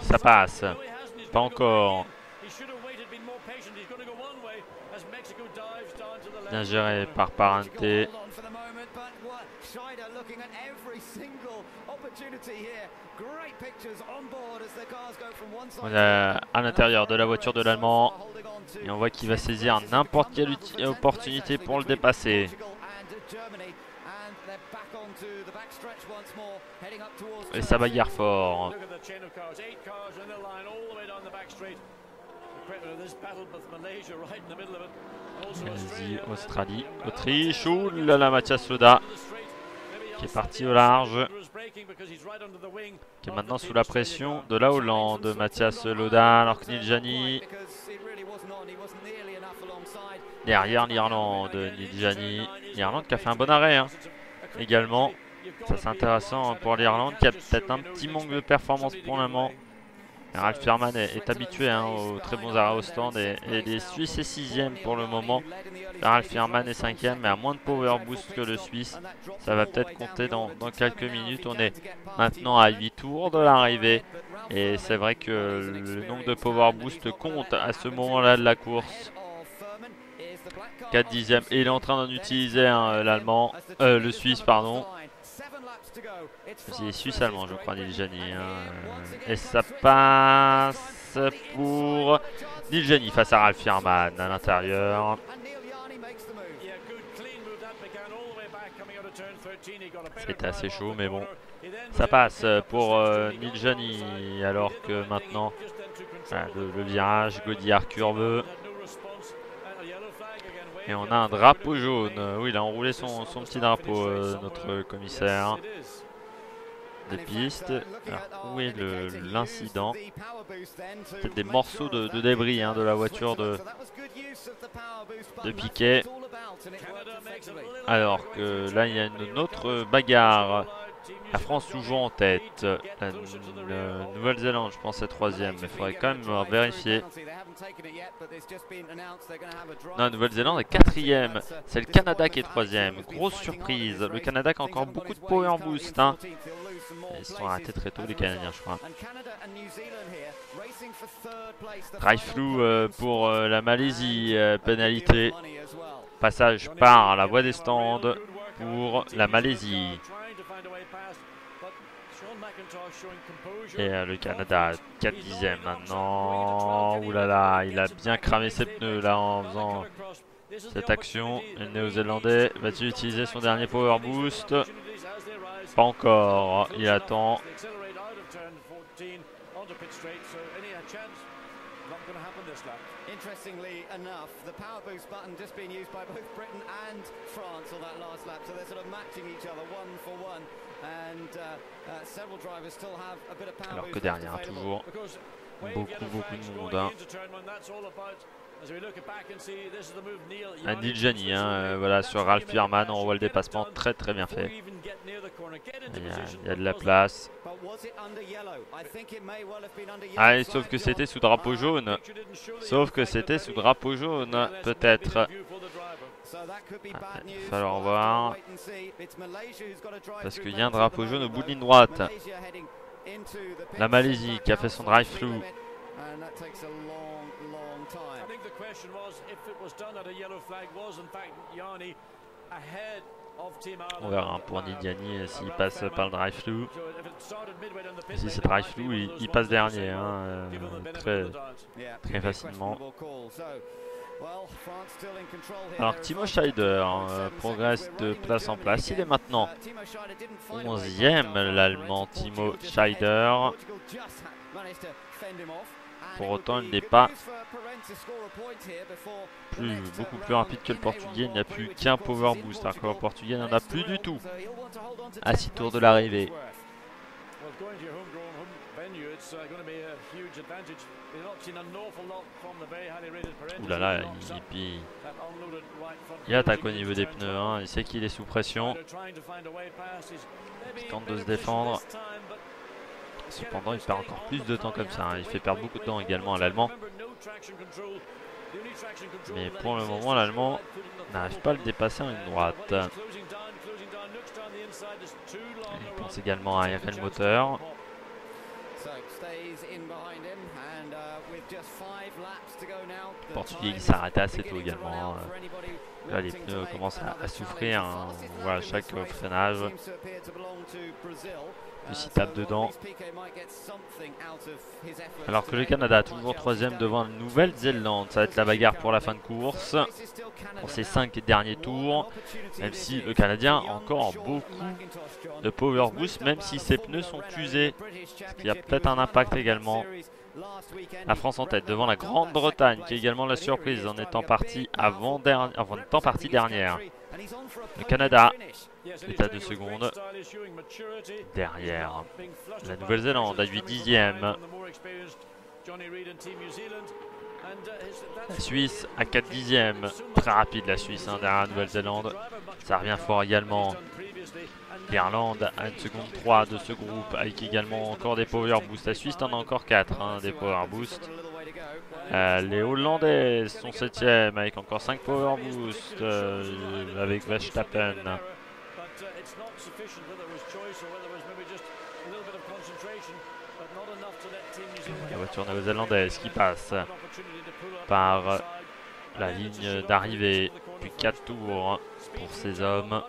Ça passe. Pas encore. Bien géré par Parente. On est à l'intérieur de la voiture de l'Allemand. Et on voit qu'il va saisir n'importe quelle opportunité pour le dépasser. Et ça bagarre fort. Asie, Australie, Autriche. Ouh là là, Mathias Lauda qui est parti au large, qui est maintenant sous la pression de la Hollande. Mathias Lauda, alors que Neil Jani derrière l'Irlande. Neil Jani, l'Irlande qui a fait un bon arrêt, hein, également. Ça c'est intéressant pour l'Irlande qui a peut-être un petit manque de performance pour le moment. Ralf Fährmann est habitué, hein, aux très bons arrêts au stand, et les Suisses est 6e pour le moment. Ralf Fährmann est 5e, mais à moins de power boost que le Suisse. Ça va peut-être compter dans quelques minutes. On est maintenant à 8 tours de l'arrivée, et c'est vrai que le nombre de power boost compte à ce moment-là de la course. 4 dixièmes, et il est en train d'en utiliser, hein, l'Allemand, le Suisse, pardon. C'est suisse-allemand, je crois, Neil Jani, hein. Et ça passe pour Neil Jani face à Ralf Fährmann à l'intérieur. C'était assez chaud, mais bon, ça passe pour Neil Jani, alors que maintenant, voilà, le virage, Godillard curveux. Et on a un drapeau jaune. Oui, il a enroulé son petit drapeau, notre commissaire. des pistes. Alors, où est l'incident? C'est des morceaux de débris hein, de la voiture de Piquet. Alors que là, il y a une autre bagarre. La France toujours en tête. La Nouvelle-Zélande, je pense, est troisième. Mais il faudrait quand même vérifier. Non, la Nouvelle-Zélande est quatrième. C'est le Canada qui est troisième. Grosse surprise. Le Canada qui a encore beaucoup de power boost. Hein. Ils se sont arrêtés très tôt, les Canadiens, je crois. Drive flou pour la Malaisie. Pénalité. Passage par la voie des stands pour la Malaisie. Et le Canada, 4 dixièmes maintenant. Ouh là là, il a bien cramé ses pneus là en faisant cette action. Le Néo-Zélandais va-t-il utiliser son dernier power boost? Pas encore, il attend. Interestingly enough, the power boost button just being used by both Britain and France on that last lap, so they're sort of matching each other one for one, and several drivers still have a bit of power boost. Alors que derrière, toujours beaucoup de monde. Hein. Neil Jani, hein, voilà, sur Ralph Bierman, on voit le dépassement très bien fait. Il y a de la place. Ah, sauf que c'était sous drapeau jaune. Sauf que c'était sous drapeau jaune, peut-être. Il va falloir voir. Parce qu'il y a un drapeau jaune au bout de ligne droite. La Malaisie qui a fait son drive flou. On verra pour Nidiani s'il passe par le drive flou. Si c'est drive flou, il passe dernier hein, très facilement. Alors Timo Scheider progresse de place en place. Il est maintenant 11e, l'Allemand Timo Scheider. Pour autant, il n'est pas beaucoup plus rapide que le Portugais. Il n'y a plus qu'un power boost, alors que le Portugais n'en a plus du tout à 6 tours de l'arrivée. Ouh là là, il attaque au niveau des pneus, hein. Il sait qu'il est sous pression. Il tente de se défendre. Cependant, il perd encore plus de temps comme ça. Hein. Il fait perdre beaucoup de temps également à l'Allemand. Mais pour le moment, l'Allemand n'arrive pas à le dépasser en ligne droite. Il pense également à aérer le moteur. Le Portugais il s'arrêtait assez tôt également. Là, les pneus commencent à souffrir. Hein. On voit à chaque freinage. Puis il tape dedans. Alors que le Canada toujours troisième devant la Nouvelle-Zélande. Ça va être la bagarre pour la fin de course. Pour ces 5 derniers tours. Même si le Canadien a encore beaucoup de power boost. Même si ses pneus sont usés. Il y a peut-être un impact également. La France en tête devant la Grande-Bretagne qui est également la surprise en étant partie dernière. Le Canada est à 2 secondes derrière la Nouvelle-Zélande à 8 dixièmes. La Suisse à 4 dixièmes. Très rapide la Suisse hein, derrière la Nouvelle-Zélande. Ça revient fort également. L'Irlande à 1 seconde 3 de ce groupe avec également encore des power boost. La Suisse en a encore 4 hein, des power boost. Les Hollandais sont 7e avec encore 5 power boost avec Verstappen. La voiture néo-zélandaise qui passe par la ligne d'arrivée. Puis 4 tours pour ces hommes.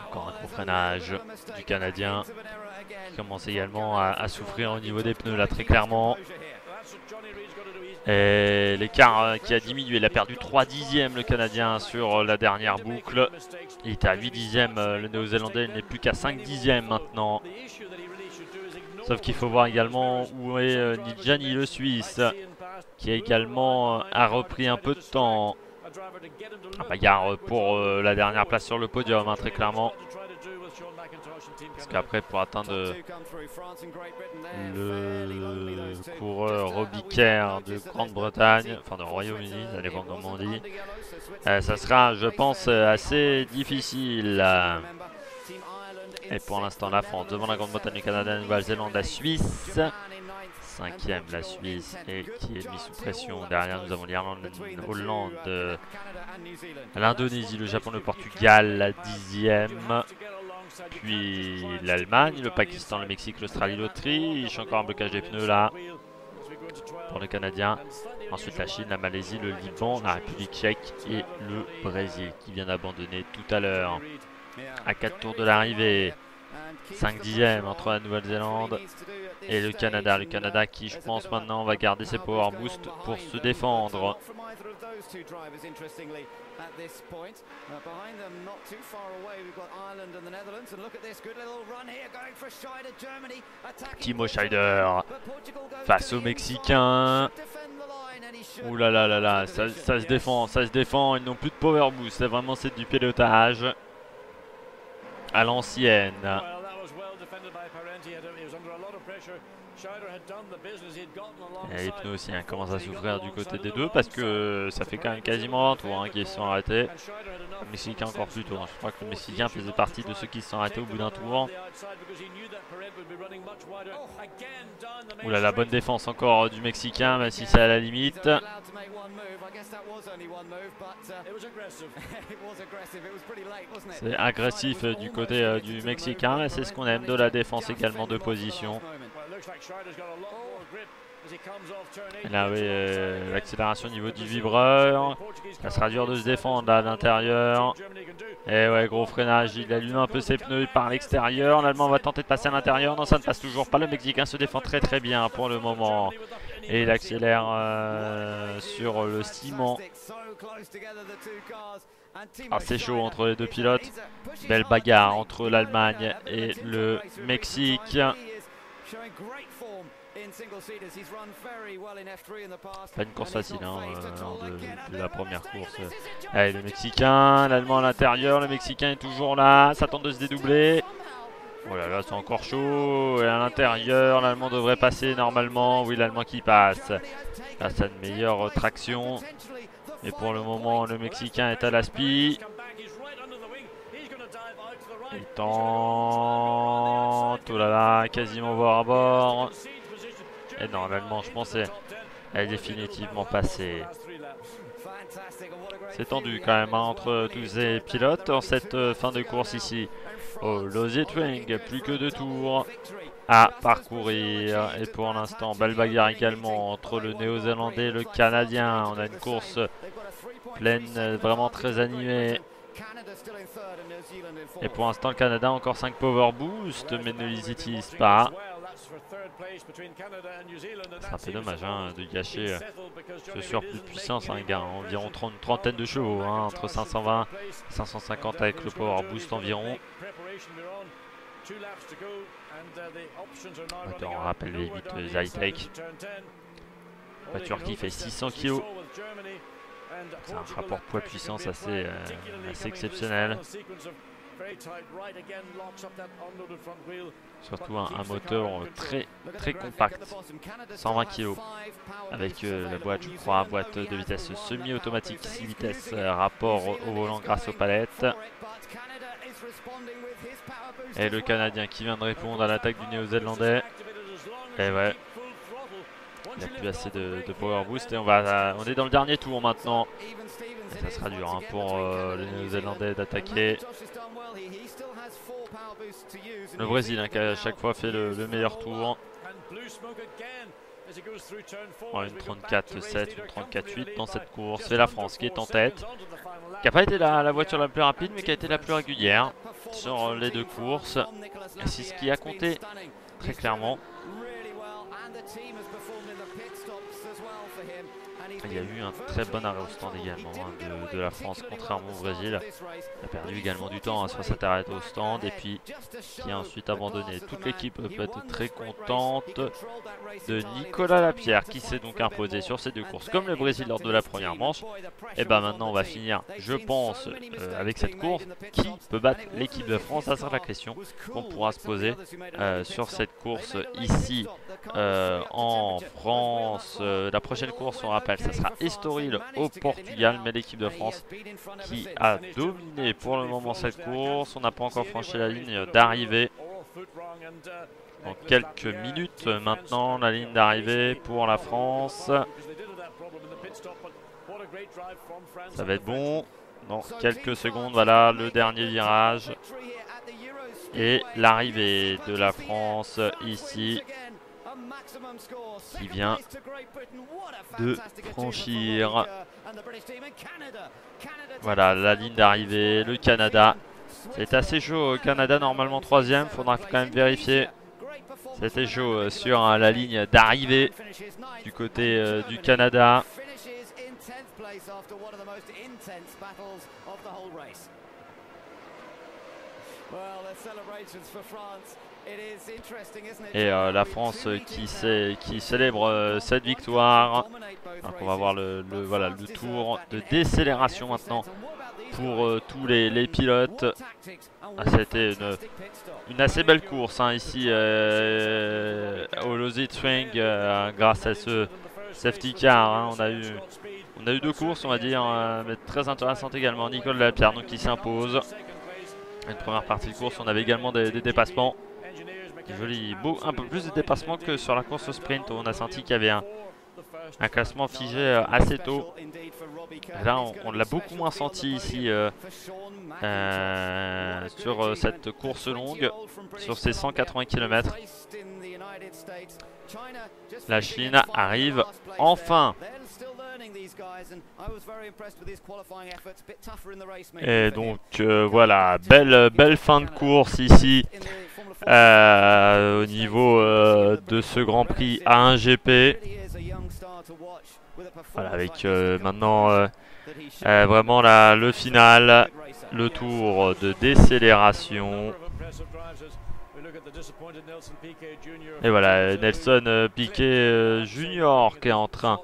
Encore un gros freinage du Canadien qui commence également à souffrir au niveau des pneus là très clairement. Et l'écart qui a diminué, il a perdu 3 dixièmes le Canadien sur la dernière boucle. Il était à 8 dixièmes, le Néo-Zélandais n'est plus qu'à 5 dixièmes maintenant. Sauf qu'il faut voir également où est Nijani le Suisse qui également a repris un peu de temps. La bagarre pour la dernière place sur le podium, hein, très clairement. Parce qu'après, pour atteindre le coureur Robbie Kerr de Grande-Bretagne, enfin de Royaume-Uni, ça dépend comment on dit, ça sera, je pense, assez difficile. Et pour l'instant, la France devant la Grande-Bretagne, le Canada, la Nouvelle-Zélande, la Suisse. 5e la Suisse et qui est mis sous pression. Derrière nous avons l'Irlande, Hollande, l'Indonésie, le Japon, le Portugal, la 10e. Puis l'Allemagne, le Pakistan, le Mexique, l'Australie, l'Autriche. Encore un blocage des pneus là pour les Canadiens. Ensuite la Chine, la Malaisie, le Liban, la République tchèque et le Brésil qui vient d'abandonner tout à l'heure. À 4 tours de l'arrivée. 5/10 entre la Nouvelle-Zélande et le Canada. Le Canada qui, je pense, maintenant va garder ses power boosts pour se défendre. Timo Scheider face aux Mexicains. Ouh là là là là, ça se défend, ça se défend. Ils n'ont plus de power boost, vraiment c'est du pilotage à l'ancienne. Et les pneus aussi commencent à souffrir du côté des deux parce que ça fait quand même quasiment 20 tours qu'ils se sont arrêtés. Le Mexicain encore plus tôt. Je crois que le Mexicain faisait partie de ceux qui se sont arrêtés au bout d'un tour. Oula, la bonne défense encore du Mexicain, même si c'est à la limite. C'est agressif du côté du Mexicain, mais c'est ce qu'on aime de la défense également de position. Et là oui, l'accélération au niveau du vibreur. Ça sera dur de se défendre là à l'intérieur. Et ouais, gros freinage, il allume un peu ses pneus par l'extérieur. L'Allemand va tenter de passer à l'intérieur. Non, ça ne passe toujours pas. Le Mexicain se défend très très bien pour le moment. Et il accélère sur le ciment. Ah, c'est chaud entre les deux pilotes. Belle bagarre entre l'Allemagne et le Mexique. Pas une course facile de la première course. Allez, le Mexicain, l'Allemand à l'intérieur. Le Mexicain est toujours là. Ça tente de se dédoubler. Oh là là, c'est encore chaud. Et à l'intérieur, l'Allemand devrait passer normalement. Oui, l'Allemand qui passe. Là, ça a une meilleure traction. Et pour le moment, le Mexicain est à l'aspi. Il tente. Oh là là, quasiment bord à bord. Et non, l'Allemand, je pensais, elle est définitivement passée. C'est tendu quand même entre tous ces pilotes en cette fin de course ici. Au Lausitzring, plus que 2 tours à parcourir. Et pour l'instant, belle bagarre également entre le Néo-Zélandais et le Canadien. On a une course pleine, vraiment très animée. Et pour l'instant, le Canada a encore 5 power boost, mais ne les utilise pas. C'est un peu dommage de gâcher ce surplus de puissance, un gars, environ une trentaine de chevaux, entre 520 et 550 avec le power boost environ. On rappelle les 8 Zytec. Voiture qui fait 600 kg. C'est un rapport poids-puissance assez exceptionnel. Surtout un moteur très compact, 120 kg, avec la boîte, je crois, boîte de vitesse semi-automatique, 6 vitesses, rapport au volant grâce aux palettes. Et le Canadien qui vient de répondre à l'attaque du Néo-Zélandais. Et ouais, il n'y a plus assez de power boost et on est dans le dernier tour maintenant. Et ça sera dur pour les Néo-Zélandais d'attaquer. Le Brésil qui a à chaque fois fait le meilleur tour. Une 34-7, une 34-8 dans cette course. C'est la France qui est en tête. Qui n'a pas été la voiture la plus rapide mais qui a été la plus régulière sur les deux courses. Et c'est ce qui a compté très clairement. Il y a eu un très bon arrêt au stand également de la France, contrairement au Brésil. Il a perdu également du temps sur cet arrêt au stand et puis qui a ensuite abandonné. Toute l'équipe peut être très contente de Nicolas Lapierre qui s'est donc imposé sur ces deux courses comme le Brésil lors de la première manche. Et ben maintenant on va finir, je pense, avec cette course. Qui peut battre l'équipe de France? Ça sera la question qu'on pourra se poser sur cette course ici en France. La prochaine course, on rappelle, ça sera Estoril au Portugal, mais l'équipe de France qui a dominé pour le moment cette course. On n'a pas encore franchi la ligne d'arrivée. Dans quelques minutes maintenant, la ligne d'arrivée pour la France. Ça va être bon. Dans quelques secondes, voilà le dernier virage. Et l'arrivée de la France ici, qui vient de franchir. Voilà la ligne d'arrivée, le Canada. C'est assez chaud au Canada, normalement 3e, faudra quand même vérifier. C'était chaud sur la ligne d'arrivée du côté du Canada. Et la France qui célèbre cette victoire. Donc on va voir voilà, le tour de décélération maintenant pour tous les pilotes. C'était une assez belle course ici au Losi Swing grâce à ce safety car. On a eu deux courses, on va dire, mais très intéressantes également. Nicolas Lapierre donc qui s'impose. Une première partie de course, on avait également des dépassements. Joli, un peu plus de dépassements que sur la course au sprint où on a senti qu'il y avait un classement figé assez tôt. Et là, on l'a beaucoup moins senti ici sur cette course longue, sur ces 180 km. La Chine arrive enfin. Et donc voilà, belle fin de course ici au niveau de ce Grand Prix A1 GP. Voilà, avec maintenant vraiment le final, le tour de décélération. Et voilà, Nelson Piquet Junior qui est en train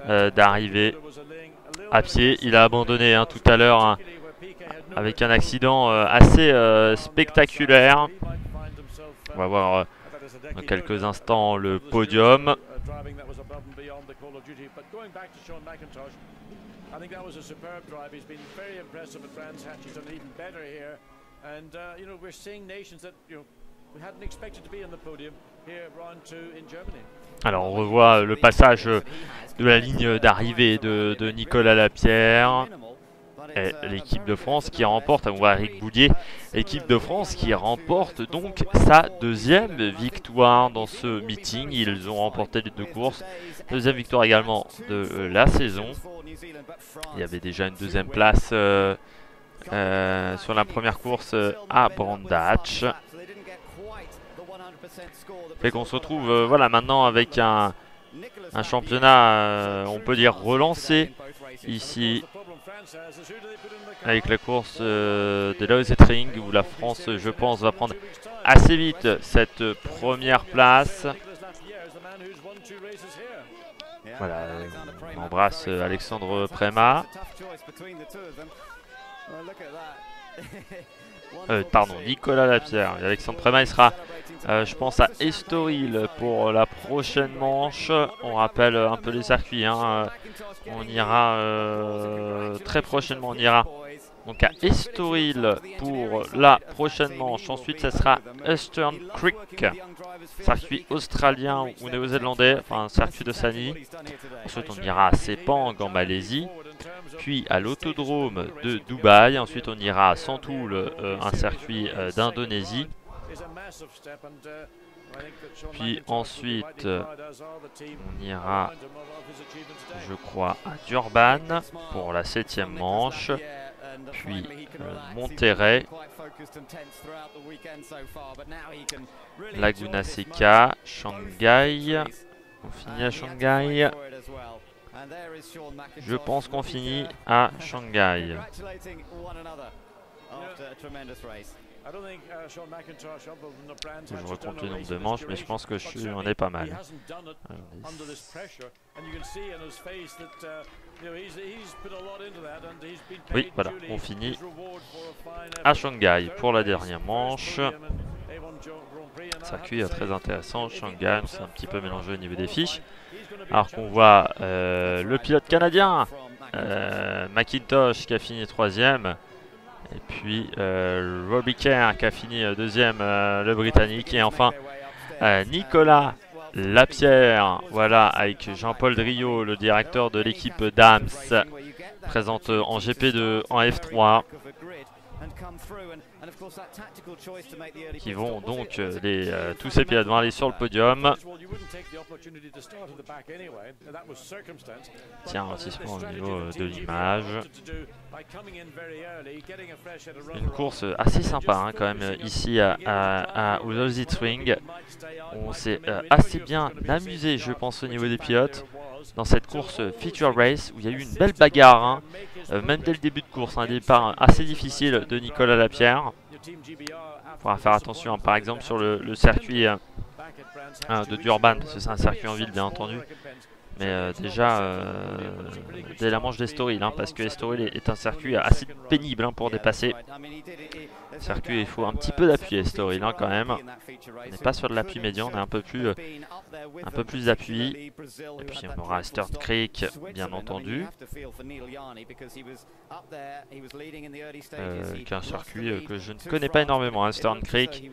d'arriver à pied. Il a abandonné tout à l'heure avec un accident assez spectaculaire. On va voir dans quelques instants le podium. Alors on revoit le passage de la ligne d'arrivée de Nicolas Lapierre. Et l'équipe de France qui remporte, on voit Eric Boudier, l'équipe de France qui remporte donc sa deuxième victoire dans ce meeting. Ils ont remporté les deux courses. Deuxième victoire également de la saison. Il y avait déjà une deuxième place sur la première course à Brandach. Fait qu'on se retrouve voilà, maintenant avec un championnat, on peut dire, relancé ici. Avec la course de Lausitzring où la France, je pense, va prendre assez vite cette première place. Voilà, on embrasse Alexandre Prémat. Pardon, Nicolas Lapierre. Alexandre Prémat, il sera, je pense, à Estoril pour la prochaine manche. On rappelle un peu les circuits. On ira très prochainement, on ira donc à Estoril pour la prochaine manche. Ensuite, ça sera Eastern Creek, circuit australien ou néo-zélandais, enfin un circuit de Sani. Ensuite, on ira à Sepang en Malaisie, puis à l'autodrome de Dubaï. Ensuite, on ira à Sentul, un circuit d'Indonésie. Puis ensuite, on ira, je crois, à Durban pour la 7e manche. Puis Monterrey, Laguna Seca, Shanghai. On finit à Shanghai. Je pense qu'on finit à Shanghai. Je recompte le nombre de manches, mais je pense que on est pas mal. Oui, voilà, on finit à Shanghai pour la dernière manche. Circuit très intéressant, Shanghai, c'est un petit peu mélangé au niveau des fiches. Alors qu'on voit le pilote canadien, McIntosh qui a fini 3e. Et puis Robbie Kerr qui a fini 2e, le Britannique. Et enfin Nicolas Lapierre, voilà, avec Jean-Paul Driot, le directeur de l'équipe Dams, présente en GP2 en F3. Qui vont donc tous ces pilotes vont aller sur le podium. Tiens, ralentissement au niveau de l'image. Une course assez sympa hein, quand même ici aux Aussie Ring. On s'est assez bien amusé, je pense, au niveau des pilotes dans cette course Feature Race où il y a eu une belle bagarre, hein, même dès le début de course, un départ assez difficile de Nicolas Lapierre. Il faudra faire attention, hein, par exemple sur le circuit de Durban, parce que c'est un circuit en ville bien entendu. Mais déjà, dès la manche d'Estoril, hein, parce que Estoril est un circuit assez pénible hein, pour dépasser. Circuit, il faut un petit peu d'appui à Estoril hein, quand même. On n'est pas sur de l'appui médian, on est un peu plus d'appui. Et puis on aura Eastern Creek, bien entendu. Qui est un circuit que je ne connais pas énormément, hein, Eastern Creek.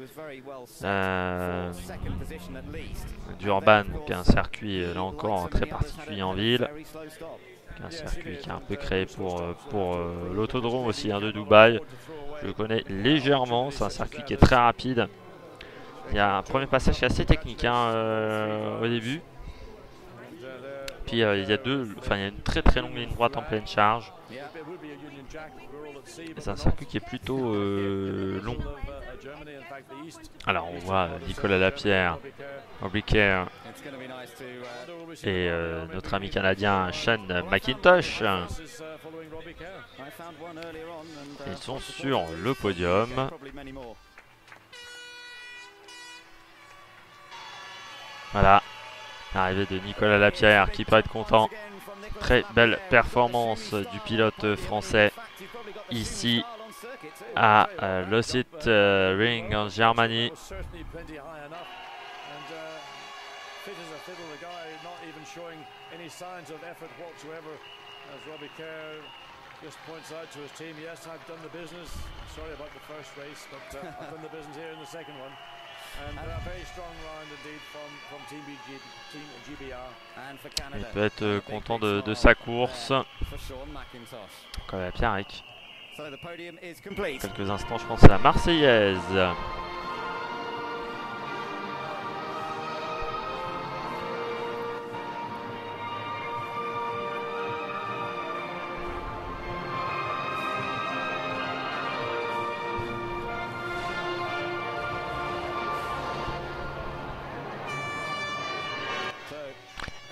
Durban, qui est un circuit là encore très particulier en ville. Un circuit qui est un peu créé pour l'autodrome aussi hein, de Dubaï. Je le connais légèrement, c'est un circuit qui est très rapide. Il y a un premier passage qui est assez technique hein, au début. Puis il y a une très très longue ligne droite en pleine charge. C'est un circuit qui est plutôt long. Alors on voit Nicolas Lapierre, Robbie Kerr et notre ami canadien Shane McIntosh. Ils sont sur le podium. Voilà, l'arrivée de Nicolas Lapierre qui peut être content. Très belle performance du pilote français ici à l'Aussie Ring en Germanie. Just points out to his team, yes, I've done the business. Sorry about the first race, but I've done the business here in the second one. And a very strong round indeed from Team GBR. Il peut être content de sa course. Comme la Pierre avec quelques instants, je pense à la Marseillaise.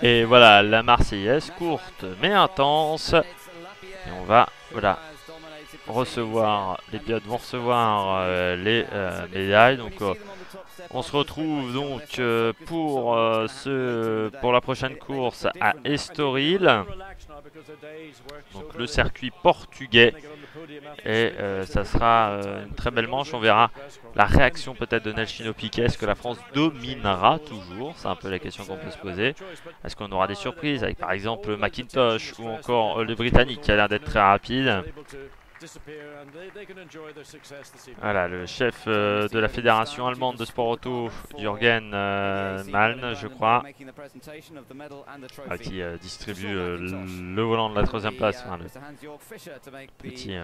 Et voilà, la Marseillaise, courte mais intense. Et on va, voilà, recevoir, les pilotes vont recevoir les médailles. Donc on se retrouve donc pour la prochaine course à Estoril. Donc le circuit portugais. Et ça sera une très belle manche. On verra la réaction peut-être de Nelsinho Piquet. Est-ce que la France dominera toujours? C'est un peu la question qu'on peut se poser. Est-ce qu'on aura des surprises avec par exemple McIntosh ou encore le Britannique qui a l'air d'être très rapide? Voilà, le chef de la fédération allemande de sport auto, Jürgen Malm, je crois, qui distribue le volant de la 3e place, enfin, le petit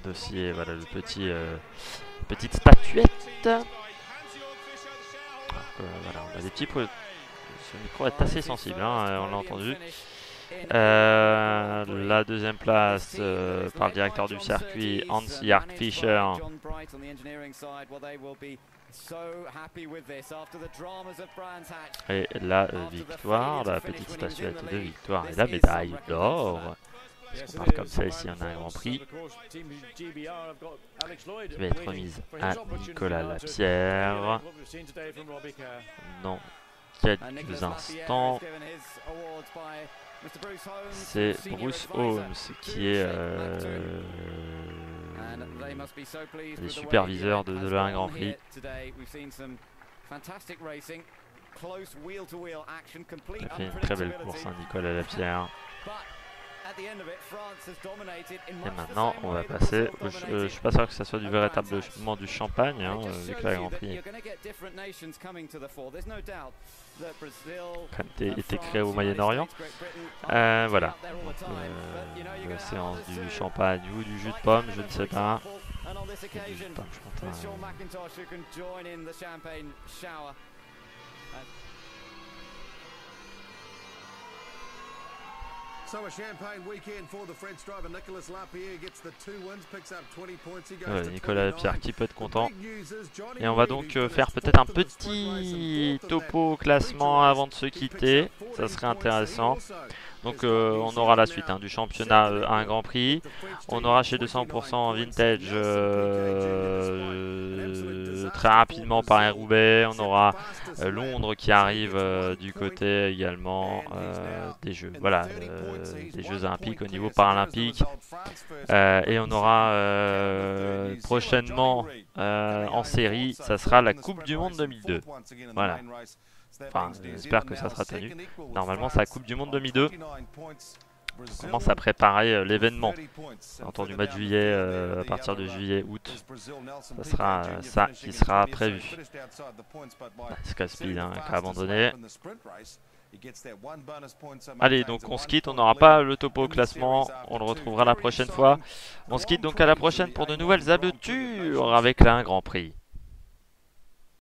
dossier, voilà, le petite statuette. Alors que, voilà, on a des petits ce micro est assez sensible, hein, on l'a entendu. La deuxième place par le directeur du circuit, Hans-Jörg Fischer. Et la victoire, la petite statuette de victoire et la médaille d'or. Parce qu'on parle comme ça ici, on a un Grand Prix qui va être remise à Nicolas Lapierre dans quelques instants. C'est Bruce Holmes qui est le superviseur de l'A1 Grand Prix. Il a fait une très belle course, hein, Nicolas Lapierre. Et maintenant, on va passer. Je suis pas sûr que ça soit véritablement du champagne, hein, vu que la Grand Prix a été créé au Moyen-Orient. Voilà. La séance du champagne ou du jus de pomme, je ne sais pas. Du jus de pomme, je pense. Nicolas Lapierre qui peut être content. Et on va donc faire peut-être un petit topo classement avant de se quitter. Ça serait intéressant. Donc on aura la suite, hein, du championnat à un Grand Prix. On aura chez 200% Vintage très rapidement Paris-Roubaix. On aura Londres qui arrive du côté également des Jeux. Voilà, des Jeux Olympiques au niveau paralympique. Et on aura prochainement en série, ça sera la Coupe du Monde 2002. Voilà. Enfin, j'espère que ça sera tenu. Normalement, c'est la Coupe du Monde 2002. On commence à préparer l'événement. Du mois de juillet, à partir de juillet-août, ça sera ça qui sera prévu. Sky-Speed hein, qui a abandonné. Allez, donc on se quitte, on n'aura pas le topo au classement, on le retrouvera la prochaine fois. On se quitte donc à la prochaine pour de nouvelles aventures avec un Grand Prix.